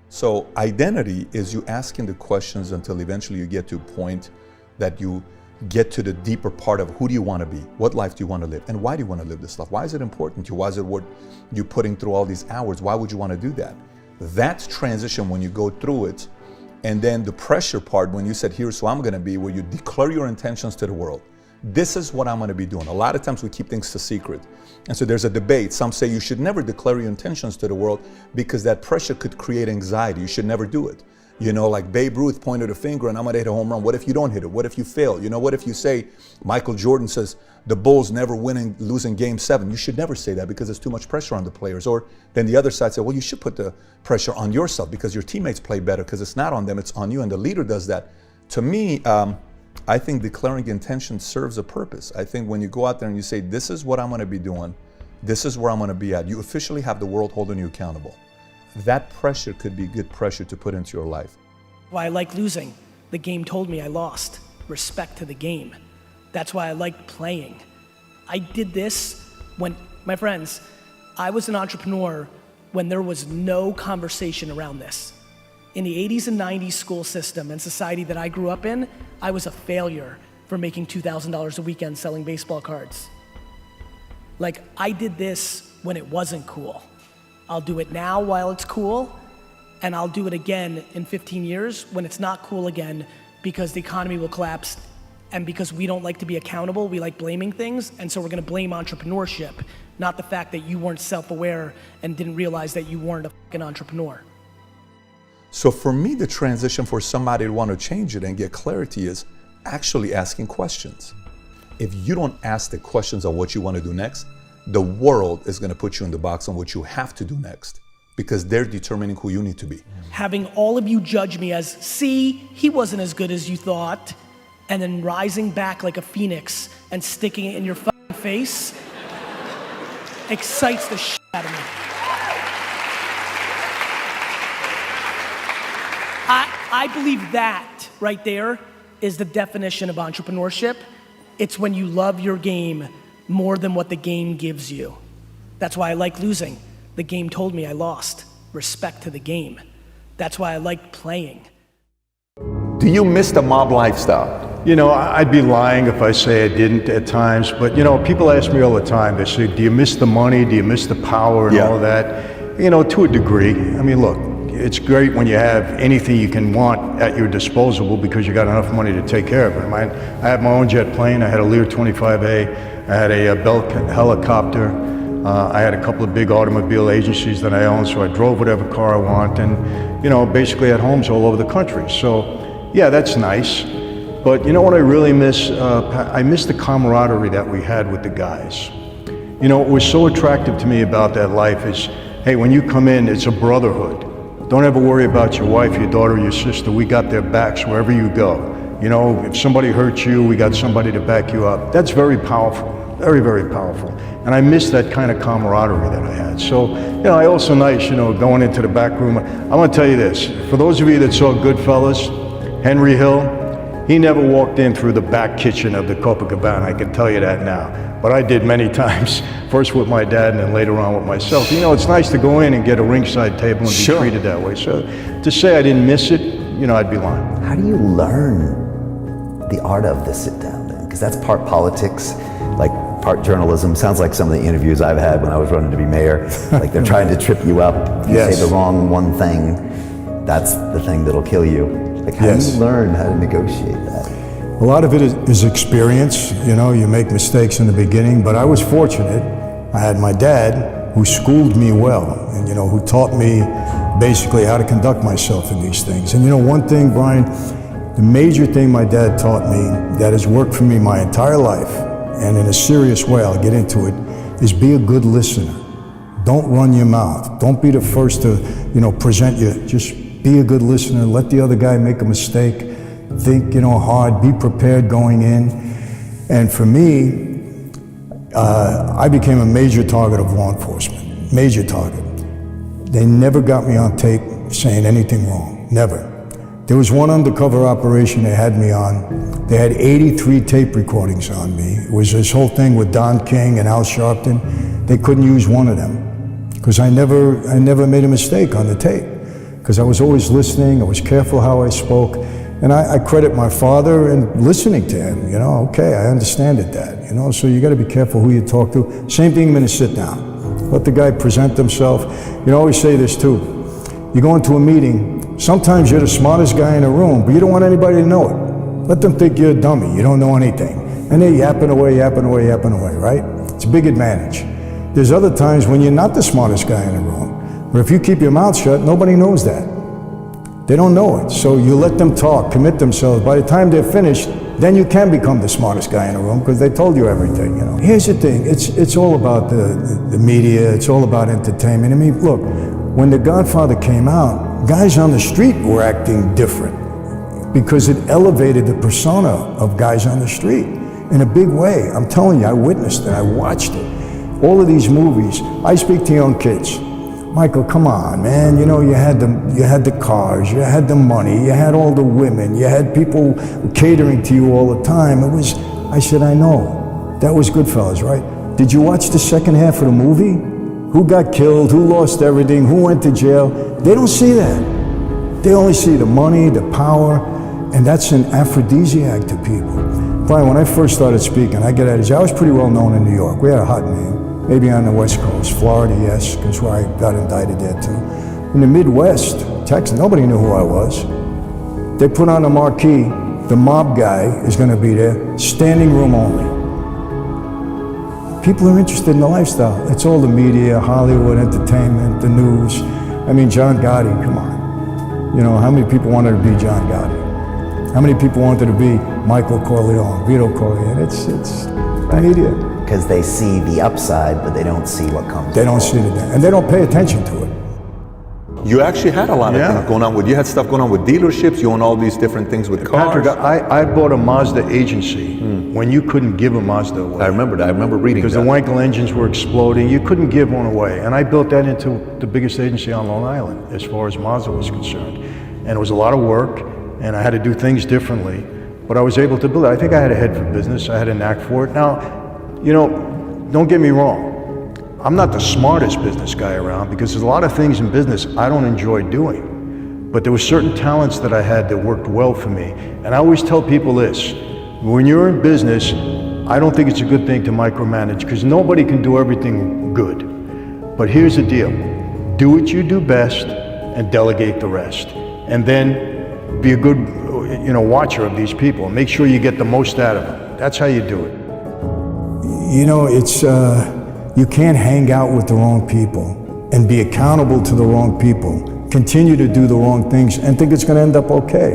So identity is you asking the questions until eventually you get to a point that you get to the deeper part of who do you want to be, what life do you want to live, and why do you want to live this life? Why is it important to you? Why is it worth you putting through all these hours? Why would you want to do that? That's transition when you go through it. And then the pressure part, when you said, here's who I'm going to be, where you declare your intentions to the world. This is what I'm going to be doing. A lot of times we keep things a secret. And so there's a debate. Some say you should never declare your intentions to the world because that pressure could create anxiety. You should never do it. You know, like Babe Ruth pointed a finger and I'm going to hit a home run. What if you don't hit it? What if you fail? You know, what if you say, Michael Jordan says, the Bulls never losing game 7. You should never say that because there's too much pressure on the players. Or then the other side said, well, you should put the pressure on yourself because your teammates play better because it's not on them, it's on you. And the leader does that. To me, I think declaring intention serves a purpose. I think when you go out there and you say, this is what I'm going to be doing, this is where I'm going to be at, you officially have the world holding you accountable. That pressure could be good pressure to put into your life. Why I like losing. The game told me I lost. Respect to the game. That's why I like playing. I did this when, my friends, I was an entrepreneur when there was no conversation around this. In the 80s and 90s school system and society that I grew up in, I was a failure for making $2,000 a weekend selling baseball cards. Like, I did this when it wasn't cool. I'll do it now while it's cool, and I'll do it again in 15 years when it's not cool again because the economy will collapse and because we don't like to be accountable, we like blaming things, and so we're gonna blame entrepreneurship, not the fact that you weren't self-aware and didn't realize that you weren't a fucking entrepreneur. So for me, the transition for somebody to want to change it and get clarity is actually asking questions. If you don't ask the questions of what you want to do next, the world is going to put you in the box on what you have to do next because they're determining who you need to be. Having all of you judge me as, see, he wasn't as good as you thought, and then rising back like a phoenix and sticking it in your fucking face excites the shit out of me. I believe that right there is the definition of entrepreneurship. It's when you love your game more than what the game gives you. That's why I like losing. The game told me I lost. Respect to the game. That's why I like playing. Do you miss the mob lifestyle? You know, I'd be lying if I say I didn't at times, but you know, people ask me all the time, they say, do you miss the money? Do you miss the power and all of that? You know, to a degree. I mean, look, it's great when you have anything you can want at your disposal because you got enough money to take care of it. I have my own jet plane. I had a Lear 25A. I had a Bell helicopter. I had a couple of big automobile agencies that I owned, so I drove whatever car I want, and basically had homes all over the country. So yeah, that's nice. But you know what I really miss? I miss the camaraderie that we had with the guys. What was so attractive to me about that life is, hey, when you come in, it's a brotherhood. Don't ever worry about your wife, your daughter, your sister. We got their backs wherever you go. If somebody hurts you, we got somebody to back you up. That's very powerful, very, very powerful. And I miss that kind of camaraderie that I had. So, I also nice, going into the back room. I want to tell you this, for those of you that saw Goodfellas, Henry Hill, he never walked in through the back kitchen of the Copacabana, I can tell you that now. But I did many times, first with my dad and then later on with myself. It's nice to go in and get a ringside table and be treated that way. So to say I didn't miss it, I'd be lying. How do you learn the art of the sit down then? Because that's part politics, like part journalism. Sounds like some of the interviews I've had when I was running to be mayor. Like they're trying to trip you up. If you say the wrong one thing, that's the thing that'll kill you. Like how do you learn how to negotiate that? A lot of it is experience. You make mistakes in the beginning, but I was fortunate. I had my dad who schooled me well and, who taught me basically how to conduct myself in these things. And one thing, Brian, the major thing my dad taught me that has worked for me my entire life, and in a serious way, I'll get into it, is be a good listener. Don't run your mouth. Don't be the first to, present you. Just be a good listener. Let the other guy make a mistake. Think, hard. Be prepared going in. And for me, I became a major target of law enforcement. Major target. They never got me on tape saying anything wrong. Never. There was one undercover operation they had me on. They had 83 tape recordings on me. It was this whole thing with Don King and Al Sharpton. They couldn't use one of them because I never made a mistake on the tape because I was always listening. I was careful how I spoke. And I credit my father and listening to him, okay, I understand it, Dad, so you gotta be careful who you talk to. Same thing when you sit down. Let the guy present himself. I always say this too. You go into a meeting, sometimes you're the smartest guy in the room, but you don't want anybody to know it. Let them think you're a dummy, you don't know anything. And they're yapping away, right? It's a big advantage. There's other times when you're not the smartest guy in the room, but if you keep your mouth shut, nobody knows that. They don't know it, so you let them talk, commit themselves. By the time they're finished, then you can become the smartest guy in the room because they told you everything. Here's the thing: it's all about the media. It's all about entertainment. I mean, look, when The Godfather came out, guys on the street were acting different because it elevated the persona of guys on the street in a big way. I'm telling you, I witnessed it. I watched it. All of these movies. I speak to young kids. Michael, come on, man. You had the cars, you had the money, you had all the women, you had people catering to you all the time. I said, I know. That was Goodfellas, right? Did you watch the second half of the movie? Who got killed, who lost everything, who went to jail? They don't see that. They only see the money, the power, and that's an aphrodisiac to people. Brian, when I first started speaking, I was pretty well known in New York. We had a hot name. Maybe on the West Coast, Florida, yes, because I got indicted there too. In the Midwest, Texas, nobody knew who I was. They put on the marquee, the mob guy is going to be there, standing room only. People are interested in the lifestyle. It's all the media, Hollywood, entertainment, the news. I mean, John Gotti, come on. How many people wanted to be John Gotti? How many people wanted to be Michael Corleone, Vito Corleone? It's the media. Because they see the upside, but they don't see what comes. They don't see it, and they don't pay attention to it. You actually had a lot of things going on you had stuff going on with dealerships, you own all these different things with cars. Patrick, I bought a Mazda agency when you couldn't give a Mazda away. I remember that, I remember reading that. Because the Wankel engines were exploding, you couldn't give one away. And I built that into the biggest agency on Long Island, as far as Mazda was concerned. And it was a lot of work, and I had to do things differently, but I was able to build it. I think I had a head for business, I had a knack for it. Now, don't get me wrong. I'm not the smartest business guy around because there's a lot of things in business I don't enjoy doing. But there were certain talents that I had that worked well for me. And I always tell people this, when you're in business, I don't think it's a good thing to micromanage because nobody can do everything good. But here's the deal. Do what you do best and delegate the rest. And then be a good watcher of these people and make sure you get the most out of them. That's how you do it. you know, it's, you can't hang out with the wrong people and be accountable to the wrong people, continue to do the wrong things and think it's going to end up okay.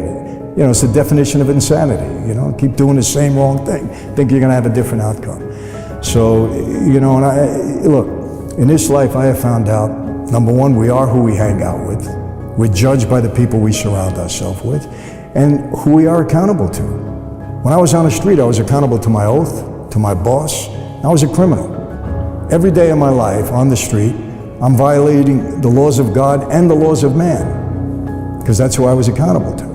You know, it's the definition of insanity, you know, keep doing the same wrong thing, think you're going to have a different outcome. So, you know, and look, in this life I have found out, number one, we are who we hang out with. We're judged by the people we surround ourselves with and who we are accountable to. When I was on the street, I was accountable to my oath, to my boss. I was a criminal. Every day of my life on the street, I'm violating the laws of God and the laws of man, because that's who I was accountable to.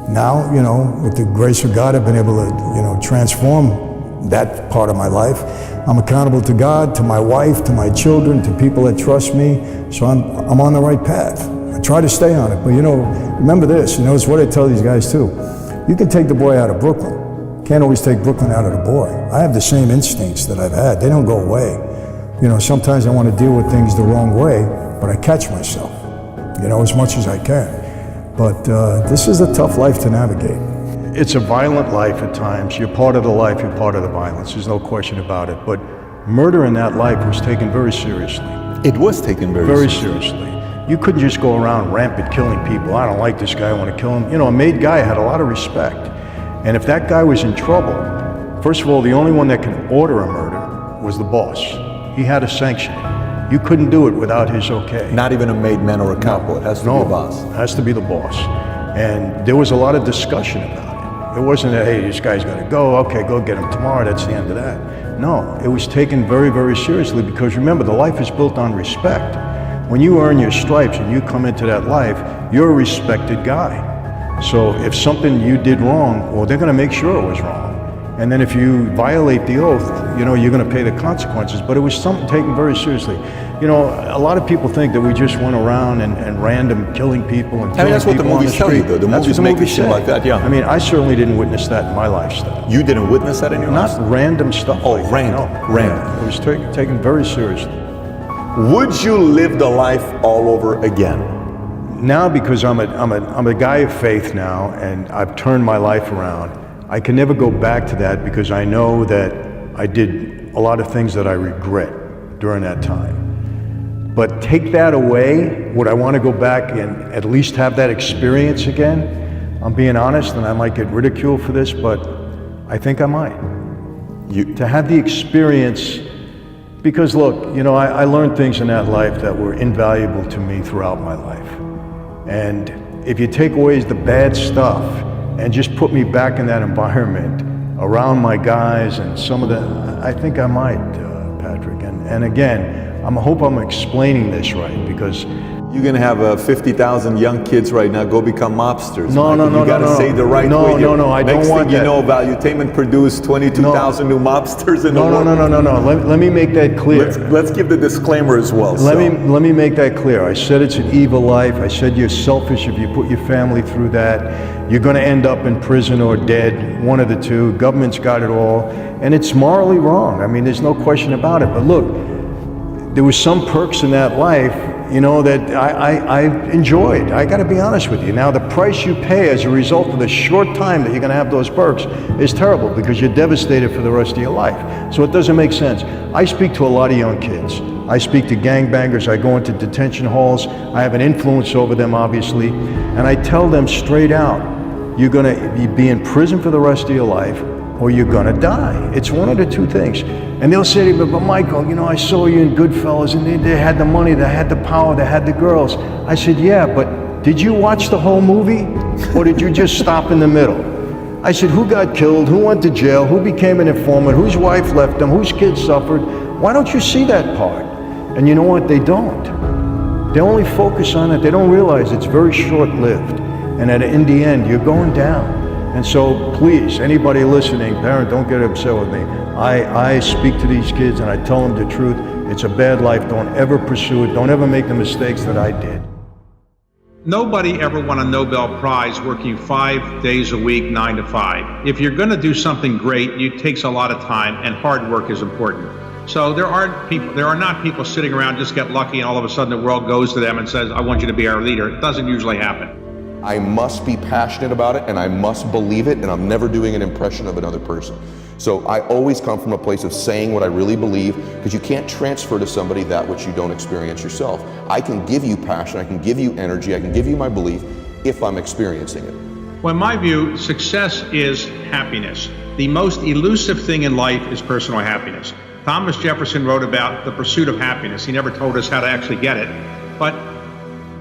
Now, you know, with the grace of God, I've been able to, you know, transform that part of my life. I'm accountable to God, to my wife, to my children, to people that trust me. So I'm on the right path. I try to stay on it, but you know, remember this, you know, it's what I tell these guys too. You can take the boy out of Brooklyn. Can't always take Brooklyn out of the boy. I have the same instincts that I've had. They don't go away. You know, sometimes I want to deal with things the wrong way, but I catch myself, you know, as much as I can. But this is a tough life to navigate. It's a violent life at times. You're part of the life, you're part of the violence. There's no question about it. But murder in that life was taken very seriously. It was taken very seriously. You couldn't just go around rampant killing people. I don't like this guy, I want to kill him. You know, a made guy had a lot of respect. And if that guy was in trouble, first of all, the only one that can order a murder was the boss. He had to sanction it. You couldn't do it without his okay. Not even a made man or a capo. It has to be a boss. It has to be the boss. And there was a lot of discussion about it. It wasn't that, hey, this guy's got to go. Okay, go get him tomorrow. That's the end of that. No, it was taken very, very seriously because remember, the life is built on respect. When you earn your stripes and you come into that life, you're a respected guy. So if something you did wrong, well, they're going to make sure it was wrong. And then if you violate the oath, you know, you're going to pay the consequences. But it was something taken very seriously. You know, a lot of people think that we just went around and random killing people and killing people on the street. I mean, that's what the movies tell you, though. The movies make it seem like that, yeah. I mean, I certainly didn't witness that in my lifestyle. You didn't witness that in your lifestyle? Not random stuff. Oh, like random. That, no. Random. Yeah, it was taken very seriously. Would you live the life all over again? Now, because I'm a guy of faith now, and I've turned my life around, I can never go back to that because I know that I did a lot of things that I regret during that time. But take that away, would I want to go back and at least have that experience again? I'm being honest, and I might get ridiculed for this, but I think I might. To have the experience, because look, you know, I learned things in that life that were invaluable to me throughout my life. And if you take away the bad stuff and just put me back in that environment around my guys and some of the, I think I might, Patrick. And again, I hope I'm explaining this right, because you're going to have 50,000 young kids right now go become mobsters. No. You got to say the right way. No, I don't want that. Next thing you know, Valuetainment produced 22,000 new mobsters in the world. No. Let me make that clear. Let's give the disclaimer as well. Let me make that clear. I said it's an evil life. I said you're selfish if you put your family through that. You're going to end up in prison or dead, one of the two. Government's got it all. And it's morally wrong. I mean, there's no question about it. But look, there was some perks in that life, you know, that I enjoyed. I got to be honest with you. Now, the price you pay as a result of the short time that you're going to have those perks is terrible because you're devastated for the rest of your life. So it doesn't make sense. I speak to a lot of young kids. I speak to gangbangers. I go into detention halls. I have an influence over them, obviously. And I tell them straight out, you're going to be in prison for the rest of your life or you're going to die. It's one of the two things. And they'll say to me, but Michael, you know, I saw you in Goodfellas and they had the money, they had the power, they had the girls. I said, yeah, but did you watch the whole movie or did you just stop in the middle? I said, who got killed, who went to jail, who became an informant, whose wife left them, whose kids suffered? Why don't you see that part? And you know what, they don't. They only focus on it, they don't realize it's very short-lived. And in the end, you're going down. And so please, anybody listening, parent, don't get upset with me. I speak to these kids and I tell them the truth. It's a bad life. Don't ever pursue it. Don't ever make the mistakes that I did. Nobody ever won a Nobel Prize working 5 days a week, 9 to 5. If you're going to do something great, it takes a lot of time, and hard work is important. So there are not people sitting around just get lucky and all of a sudden the world goes to them and says, I want you to be our leader. It doesn't usually happen. I must be passionate about it and I must believe it, and I'm never doing an impression of another person. So I always come from a place of saying what I really believe, because you can't transfer to somebody that which you don't experience yourself. I can give you passion, I can give you energy, I can give you my belief if I'm experiencing it. Well, in my view, success is happiness. The most elusive thing in life is personal happiness. Thomas Jefferson wrote about the pursuit of happiness. He never told us how to actually get it. But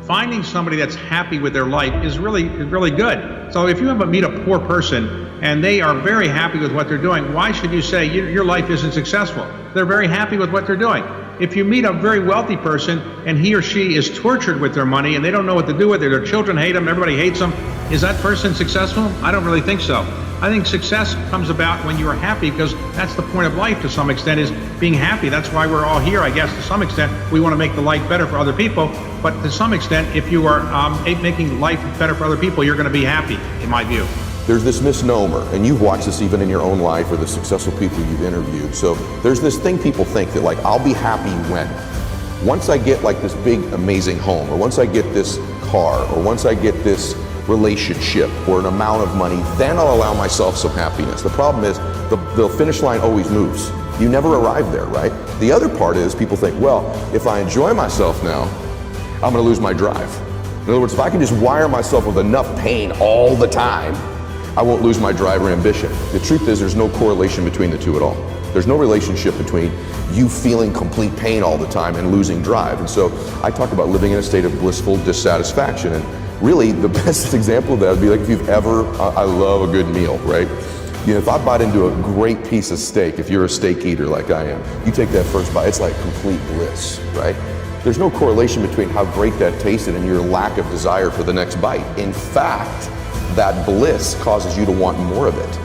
finding somebody that's happy with their life is really good. So if you ever meet a poor person and they are very happy with what they're doing, why should you say your life isn't successful? They're very happy with what they're doing. If you meet a very wealthy person and he or she is tortured with their money and they don't know what to do with it, their children hate them, everybody hates them, is that person successful? I don't really think so. I think success comes about when you are happy, because that's the point of life to some extent, is being happy. That's why we're all here, I guess, to some extent. We want to make the life better for other people, but to some extent, if you are making life better for other people, you're going to be happy, in my view. There's this misnomer, and you've watched this even in your own life or the successful people you've interviewed. So there's this thing people think that, like, I'll be happy when? Once I get like this big, amazing home, or once I get this car, or once I get this relationship or an amount of money, then I'll allow myself some happiness. The problem is the finish line always moves. You never arrive there, right? The other part is people think, well, if I enjoy myself now, I'm gonna lose my drive. In other words, if I can just wire myself with enough pain all the time, I won't lose my drive or ambition. The truth is there's no correlation between the two at all. There's no relationship between you feeling complete pain all the time and losing drive. And so I talk about living in a state of blissful dissatisfaction. And really the best example of that would be like if you've ever, I love a good meal, right? You know, if I bite into a great piece of steak, if you're a steak eater like I am, you take that first bite, it's like complete bliss, right? There's no correlation between how great that tasted and your lack of desire for the next bite. In fact, that bliss causes you to want more of it.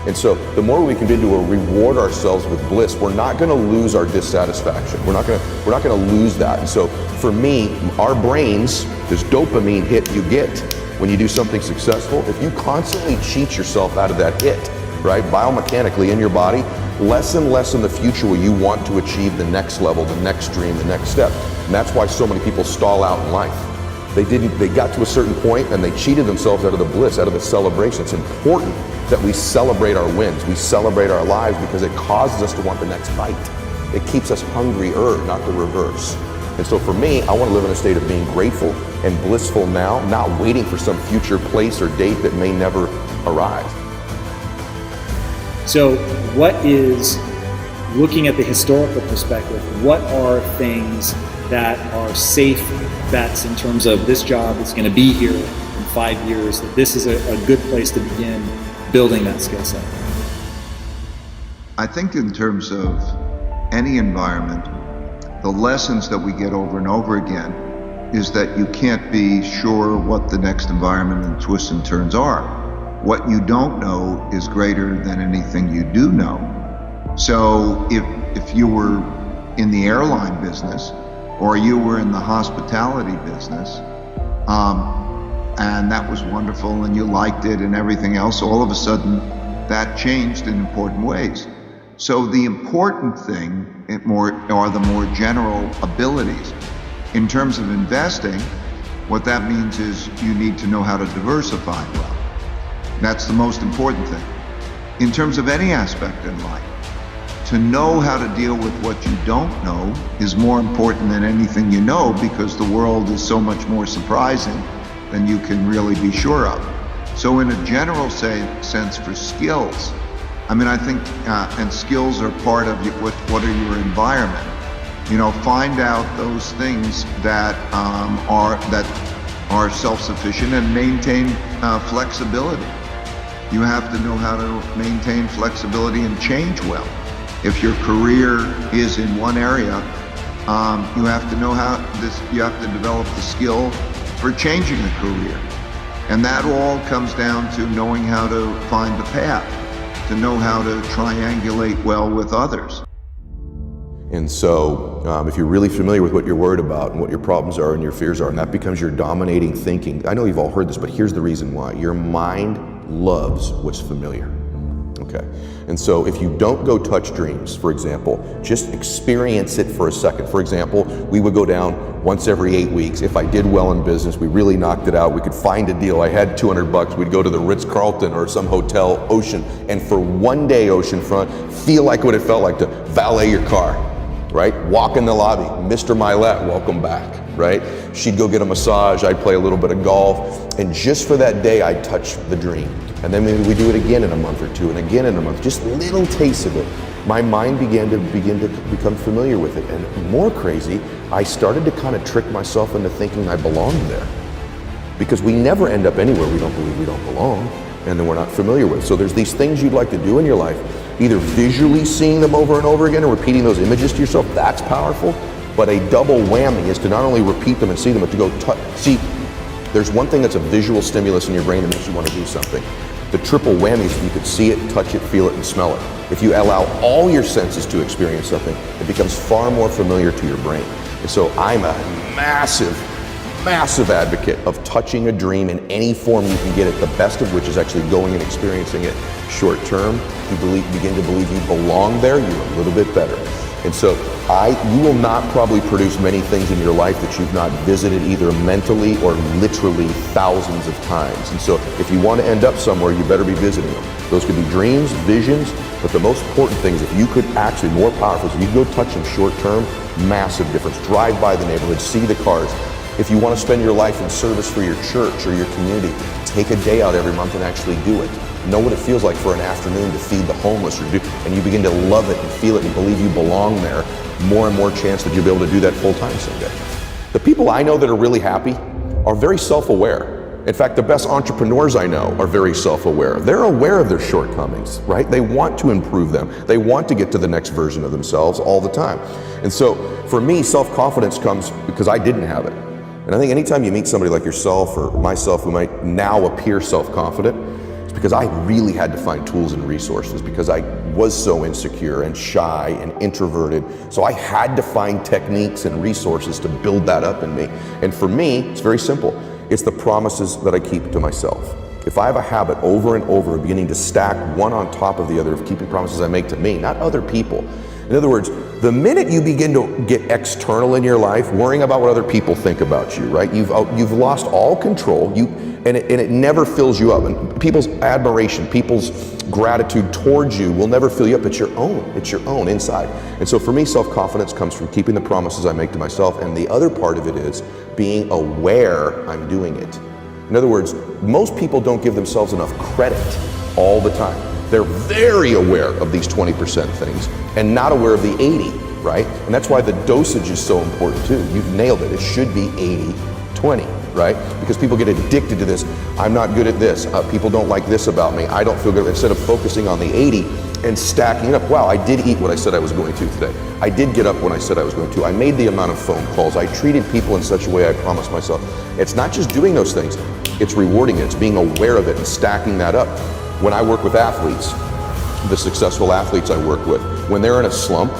And so the more we can do to reward ourselves with bliss, we're not gonna lose our dissatisfaction. We're not gonna lose that. And so for me, our brains, this dopamine hit you get when you do something successful, if you constantly cheat yourself out of that hit, right, biomechanically in your body, less and less in the future will you want to achieve the next level, the next dream, the next step. And that's why so many people stall out in life. They got to a certain point and they cheated themselves out of the bliss, out of the celebration. It's important that we celebrate our wins, we celebrate our lives, because it causes us to want the next bite. It keeps us hungrier, not the reverse. And so for me, I want to live in a state of being grateful and blissful now, not waiting for some future place or date that may never arrive. So what is, looking at the historical perspective, what are things that are safe bets in terms of this job is going to be here in 5 years, that this is a good place to begin building that skill set? I think in terms of any environment, the lessons that we get over and over again is that you can't be sure what the next environment and twists and turns are. What you don't know is greater than anything you do know. So if you were in the airline business, or you were in the hospitality business, and that was wonderful and you liked it and everything else, all of a sudden that changed in important ways. So the important thing are the more general abilities. In terms of investing, what that means is you need to know how to diversify well. That's the most important thing. In terms of any aspect in life, to know how to deal with what you don't know is more important than anything you know, because the world is so much more surprising than you can really be sure of. So in a general sense for skills, I mean, I think, and skills are part of what are your environment. You know, find out those things that are self-sufficient and maintain flexibility. You have to know how to maintain flexibility and change well. If your career is in one area, you have to know you have to develop the skill for changing a career. And that all comes down to knowing how to find the path, to know how to triangulate well with others. And so if you're really familiar with what you're worried about and what your problems are and your fears are, and that becomes your dominating thinking, I know you've all heard this, but here's the reason why. Your mind loves what's familiar. Okay, and so if you don't go touch dreams, for example, just experience it for a second. For example, we would go down once every 8 weeks. If I did well in business, we really knocked it out, we could find a deal. I had $200, we'd go to the Ritz-Carlton or some hotel, Ocean, and for one day oceanfront, feel like what it felt like to valet your car, right? Walk in the lobby, Mr. Mylett, welcome back, right? She'd go get a massage, I'd play a little bit of golf, and just for that day, I'd touch the dream. And then maybe we do it again in a month or two, and again in a month, just little tastes of it. My mind began to become familiar with it. And more crazy, I started to kind of trick myself into thinking I belonged there. Because we never end up anywhere we don't believe we don't belong, and then we're not familiar with. So there's these things you'd like to do in your life, either visually seeing them over and over again and repeating those images to yourself, that's powerful. But a double whammy is to not only repeat them and see them, but to go see, there's one thing that's a visual stimulus in your brain that makes you want to do something. The triple whammy is if you could see it, touch it, feel it, and smell it. If you allow all your senses to experience something, it becomes far more familiar to your brain. And so I'm a massive advocate of touching a dream in any form you can get it, the best of which is actually going and experiencing it short term. You begin to believe you belong there, you're a little bit better. And so you will not probably produce many things in your life that you've not visited either mentally or literally thousands of times. And so if you want to end up somewhere, you better be visiting them. Those could be dreams, visions, but the most important thing is if you could actually, more powerful, is if you go touch them short term, massive difference. Drive by the neighborhood, see the cars. If you want to spend your life in service for your church or your community, take a day out every month and actually do it. Know what it feels like for an afternoon to feed the homeless, and you begin to love it and feel it and believe you belong there, more and more chance that you'll be able to do that full time someday. The people I know that are really happy are very self-aware. In fact, the best entrepreneurs I know are very self-aware. They're aware of their shortcomings, right? They want to improve them. They want to get to the next version of themselves all the time. And so for me, self-confidence comes because I didn't have it. And I think anytime you meet somebody like yourself or myself who might now appear self-confident, it's because I really had to find tools and resources because I was so insecure and shy and introverted. So I had to find techniques and resources to build that up in me. And for me, it's very simple. It's the promises that I keep to myself. If I have a habit over and over of beginning to stack one on top of the other of keeping promises I make to me, not other people. In other words, the minute you begin to get external in your life, worrying about what other people think about you, right? You've lost all control, and it never fills you up. And people's admiration, people's gratitude towards you will never fill you up. It's your own inside. And so for me, self-confidence comes from keeping the promises I make to myself, and the other part of it is being aware I'm doing it. In other words, most people don't give themselves enough credit all the time. They're very aware of these 20% things and not aware of the 80, right? And that's why the dosage is so important too. You've nailed it. It should be 80-20, right? Because people get addicted to this. I'm not good at this. People don't like this about me. I don't feel good. Instead of focusing on the 80 and stacking it up. Wow, I did eat what I said I was going to today. I did get up when I said I was going to. I made the amount of phone calls. I treated people in such a way I promised myself. It's not just doing those things. It's rewarding it. It's being aware of it and stacking that up. When I work with athletes, the successful athletes I work with, when they're in a slump,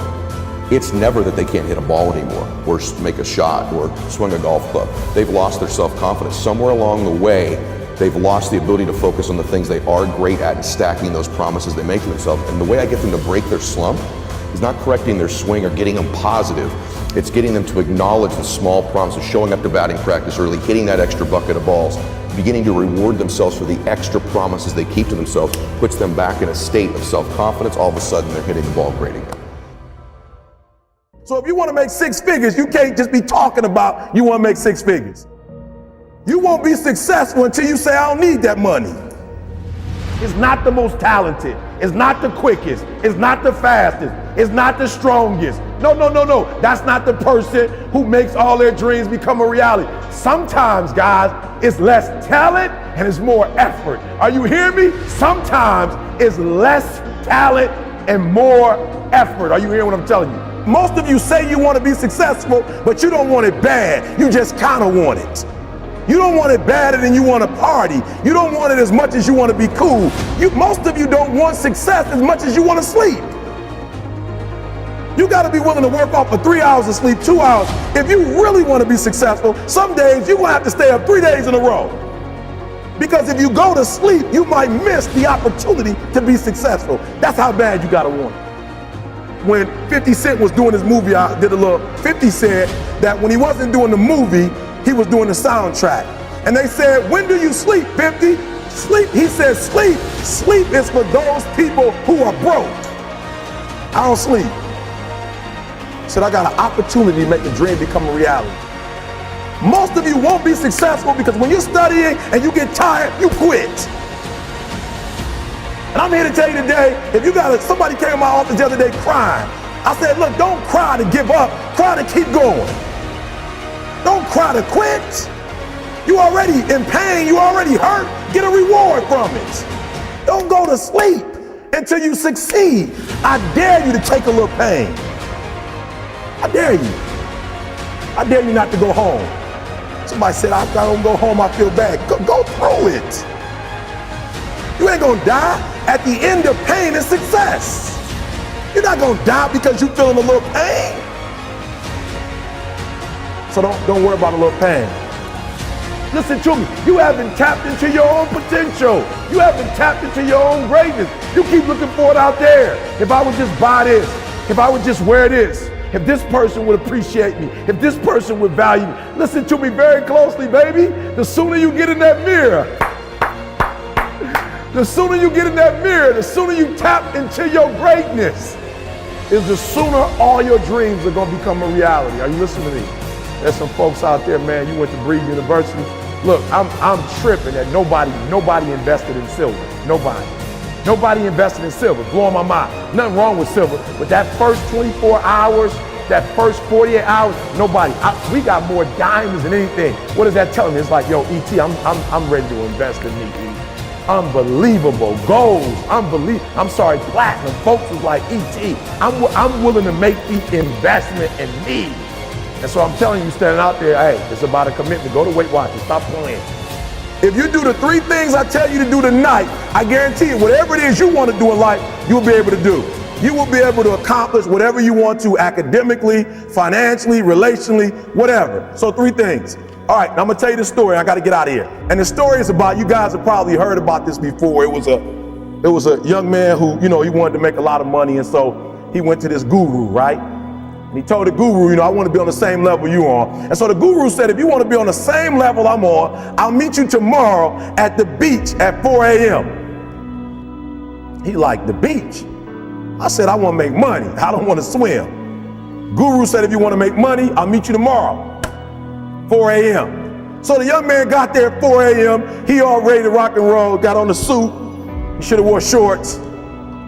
it's never that they can't hit a ball anymore or make a shot or swing a golf club. They've lost their self-confidence. Somewhere along the way, they've lost the ability to focus on the things they are great at and stacking those promises they make to themselves. And the way I get them to break their slump is not correcting their swing or getting them positive. It's getting them to acknowledge the small promises, showing up to batting practice early, hitting that extra bucket of balls, beginning to reward themselves for the extra promises they keep to themselves, puts them back in a state of self-confidence. All of a sudden, they're hitting the ball great again. So if you want to make 6 figures, you can't just be talking about you want to make 6 figures. You won't be successful until you say, I don't need that money. It's not the most talented. It's not the quickest. It's not the fastest. It's not the strongest. No. That's not the person who makes all their dreams become a reality. Sometimes, guys, it's less talent and it's more effort. Are you hearing me? Sometimes it's less talent and more effort. Are you hearing what I'm telling you? Most of you say you want to be successful, but you don't want it bad. You just kind of want it. You don't want it badder than you want to party. You don't want it as much as you want to be cool. Most of you don't want success as much as you want to sleep. You got to be willing to work off for 3 hours of sleep, 2 hours. If you really want to be successful, some days you're going to have to stay up 3 days in a row. Because if you go to sleep, you might miss the opportunity to be successful. That's how bad you gotta want it. When 50 Cent was doing his movie, I did a little, 50 said that when he wasn't doing the movie, he was doing the soundtrack. And they said, when do you sleep, 50? Sleep, he said, sleep. Sleep is for those people who are broke. I don't sleep. He said, I got an opportunity to make a dream become a reality. Most of you won't be successful because when you're studying and you get tired, you quit. And I'm here to tell you today, if you got somebody came to my office the other day crying. I said, look, don't cry to give up, cry to keep going. Don't cry to quit. You already in pain, you already hurt, get a reward from it. Don't go to sleep until you succeed. I dare you to take a little pain. I dare you. I dare you not to go home. Somebody said, I don't go home, I feel bad. Go through it. You ain't gonna die. At the end of pain is success. You're not gonna die because you're feeling a little pain. So don't worry about a little pain. Listen to me, you haven't tapped into your own potential. You haven't tapped into your own greatness. You keep looking for it out there. If I would just buy this, if I would just wear this, if this person would appreciate me, if this person would value me. Listen to me very closely, baby. The sooner you get in that mirror, the sooner you get in that mirror, the sooner you tap into your greatness, is the sooner all your dreams are gonna become a reality. Are you listening to me? There's some folks out there, man, you went to Breed University. Look, I'm tripping that nobody invested in silver. Nobody invested in silver, blowing my mind. Nothing wrong with silver, but that first 24 hours, that first 48 hours, nobody. We got more diamonds than anything. What does that tell me? It's like, yo, E.T., I'm ready to invest in me, E. Unbelievable, gold, I'm sorry, platinum. Folks was like, E.T., I'm willing to make the investment in me. And so I'm telling you, standing out there, hey, it's about a commitment. Go to Weight Watchers, stop playing. If you do the 3 things I tell you to do tonight, I guarantee you, whatever it is you want to do in life, you'll be able to do. You will be able to accomplish whatever you want to academically, financially, relationally, whatever. So 3 things. All right, now I'm gonna tell you the story. I gotta get out of here. And the story is about, you guys have probably heard about this before. It was a young man who, he wanted to make a lot of money, and so he went to this guru, right? And he told the guru, I want to be on the same level you on. And so the guru said, if you want to be on the same level I'm on, I'll meet you tomorrow at the beach at 4 a.m. He liked the beach. I said, I want to make money. I don't want to swim. Guru said, if you want to make money, I'll meet you tomorrow, 4 a.m. So the young man got there at 4 a.m. He all ready to rock and roll, got on the suit. He should have wore shorts.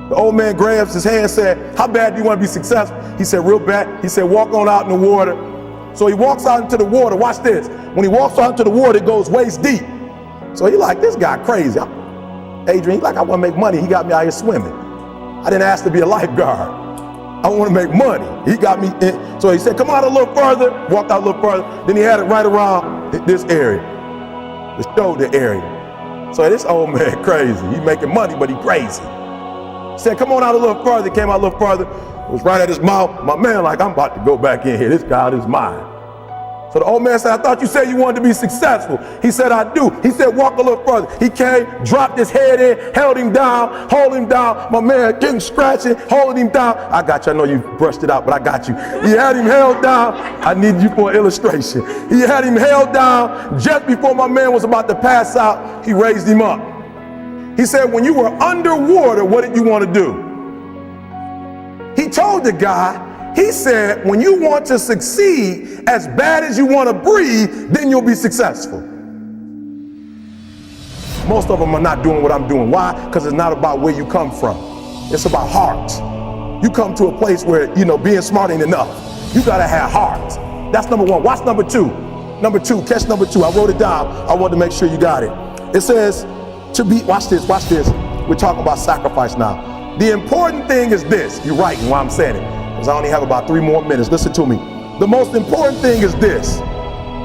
The old man grabs his hand and said, how bad do you want to be successful? He said, real bad. He said, walk on out in the water. So he walks out into the water. Watch this. When he walks out into the water, it goes waist deep. So he like, this guy crazy. Adrian, he like, I want to make money. He got me out here swimming. I didn't ask to be a lifeguard. I want to make money. He got me in. So he said, come out a little further. Walked out a little further. Then he had it right around this area, the shoulder area. So this old man crazy. He making money, but he crazy. Said, come on out a little further. Came out a little further. It was right at his mouth. My man like, I'm about to go back in here. This guy is mine. So the old man said, I thought you said you wanted to be successful. He said, I do. He said, walk a little further. He came, dropped his head in, held him down, hold him down. My man getting scratching, holding him down. I got you. I know you brushed it out, but I got you. He had him held down. I need you for an illustration. He had him held down. Just before my man was about to pass out, he raised him up. He said, when you were underwater, what did you want to do? He told the guy, he said, when you want to succeed as bad as you want to breathe, then you'll be successful. Most of them are not doing what I'm doing. Why? Because it's not about where you come from. It's about heart. You come to a place where, being smart ain't enough. You got to have heart. That's number 1. Watch number 2. Number 2, catch number 2. I wrote it down. I want to make sure you got it. It says, watch this. We're talking about sacrifice now. The important thing is this. You're right while I'm saying it, because I only have about 3 more minutes. Listen to me. The most important thing is this: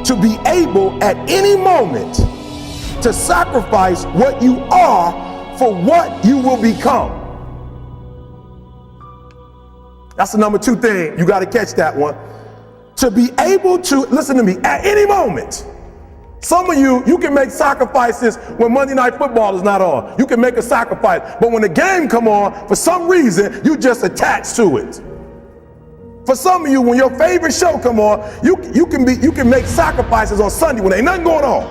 to be able at any moment to sacrifice what you are for what you will become. That's the number 2 thing. You got to catch that one. To be able to, listen to me, at any moment, Some of you, you can make sacrifices when Monday Night Football is not on. You can make a sacrifice, but when the game come on, for some reason, you just attach to it. For some of you, when your favorite show come on, you can make sacrifices on Sunday when ain't nothing going on.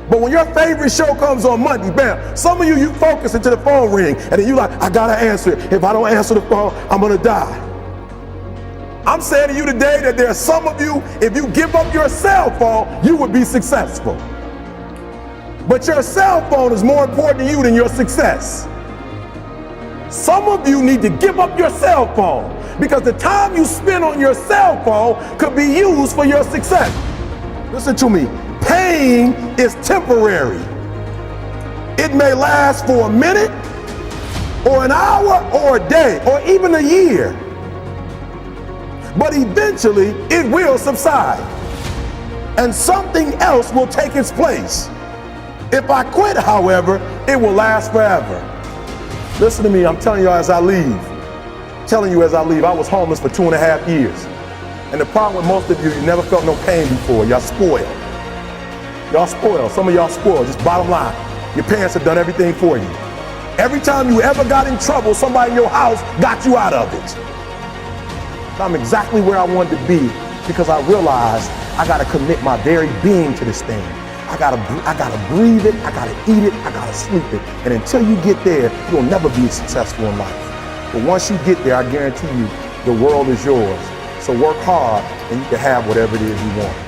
But when your favorite show comes on Monday, bam, some of you, you focus until the phone ring, and then you like, I gotta answer it. If I don't answer the phone, I'm gonna die. I'm saying to you today that there are some of you, if you give up your cell phone, you would be successful. But your cell phone is more important to you than your success. Some of you need to give up your cell phone because the time you spend on your cell phone could be used for your success. Listen to me. Pain is temporary. It may last for a minute or an hour or a day or even a year. But eventually it will subside and something else will take its place. If I quit, however, it will last forever. Listen to me, I'm telling you as I leave. I was homeless for 2.5 years. And the problem with most of you never felt no pain before. Y'all spoiled. Y'all spoiled. Some of y'all spoiled. Just bottom line. Your parents have done everything for you. Every time you ever got in trouble, somebody in your house got you out of it. I'm exactly where I wanted to be because I realized I gotta commit my very being to this thing. I gotta breathe it, I gotta eat it, I gotta sleep it. And until you get there, you'll never be successful in life. But once you get there, I guarantee you, the world is yours. So work hard and you can have whatever it is you want.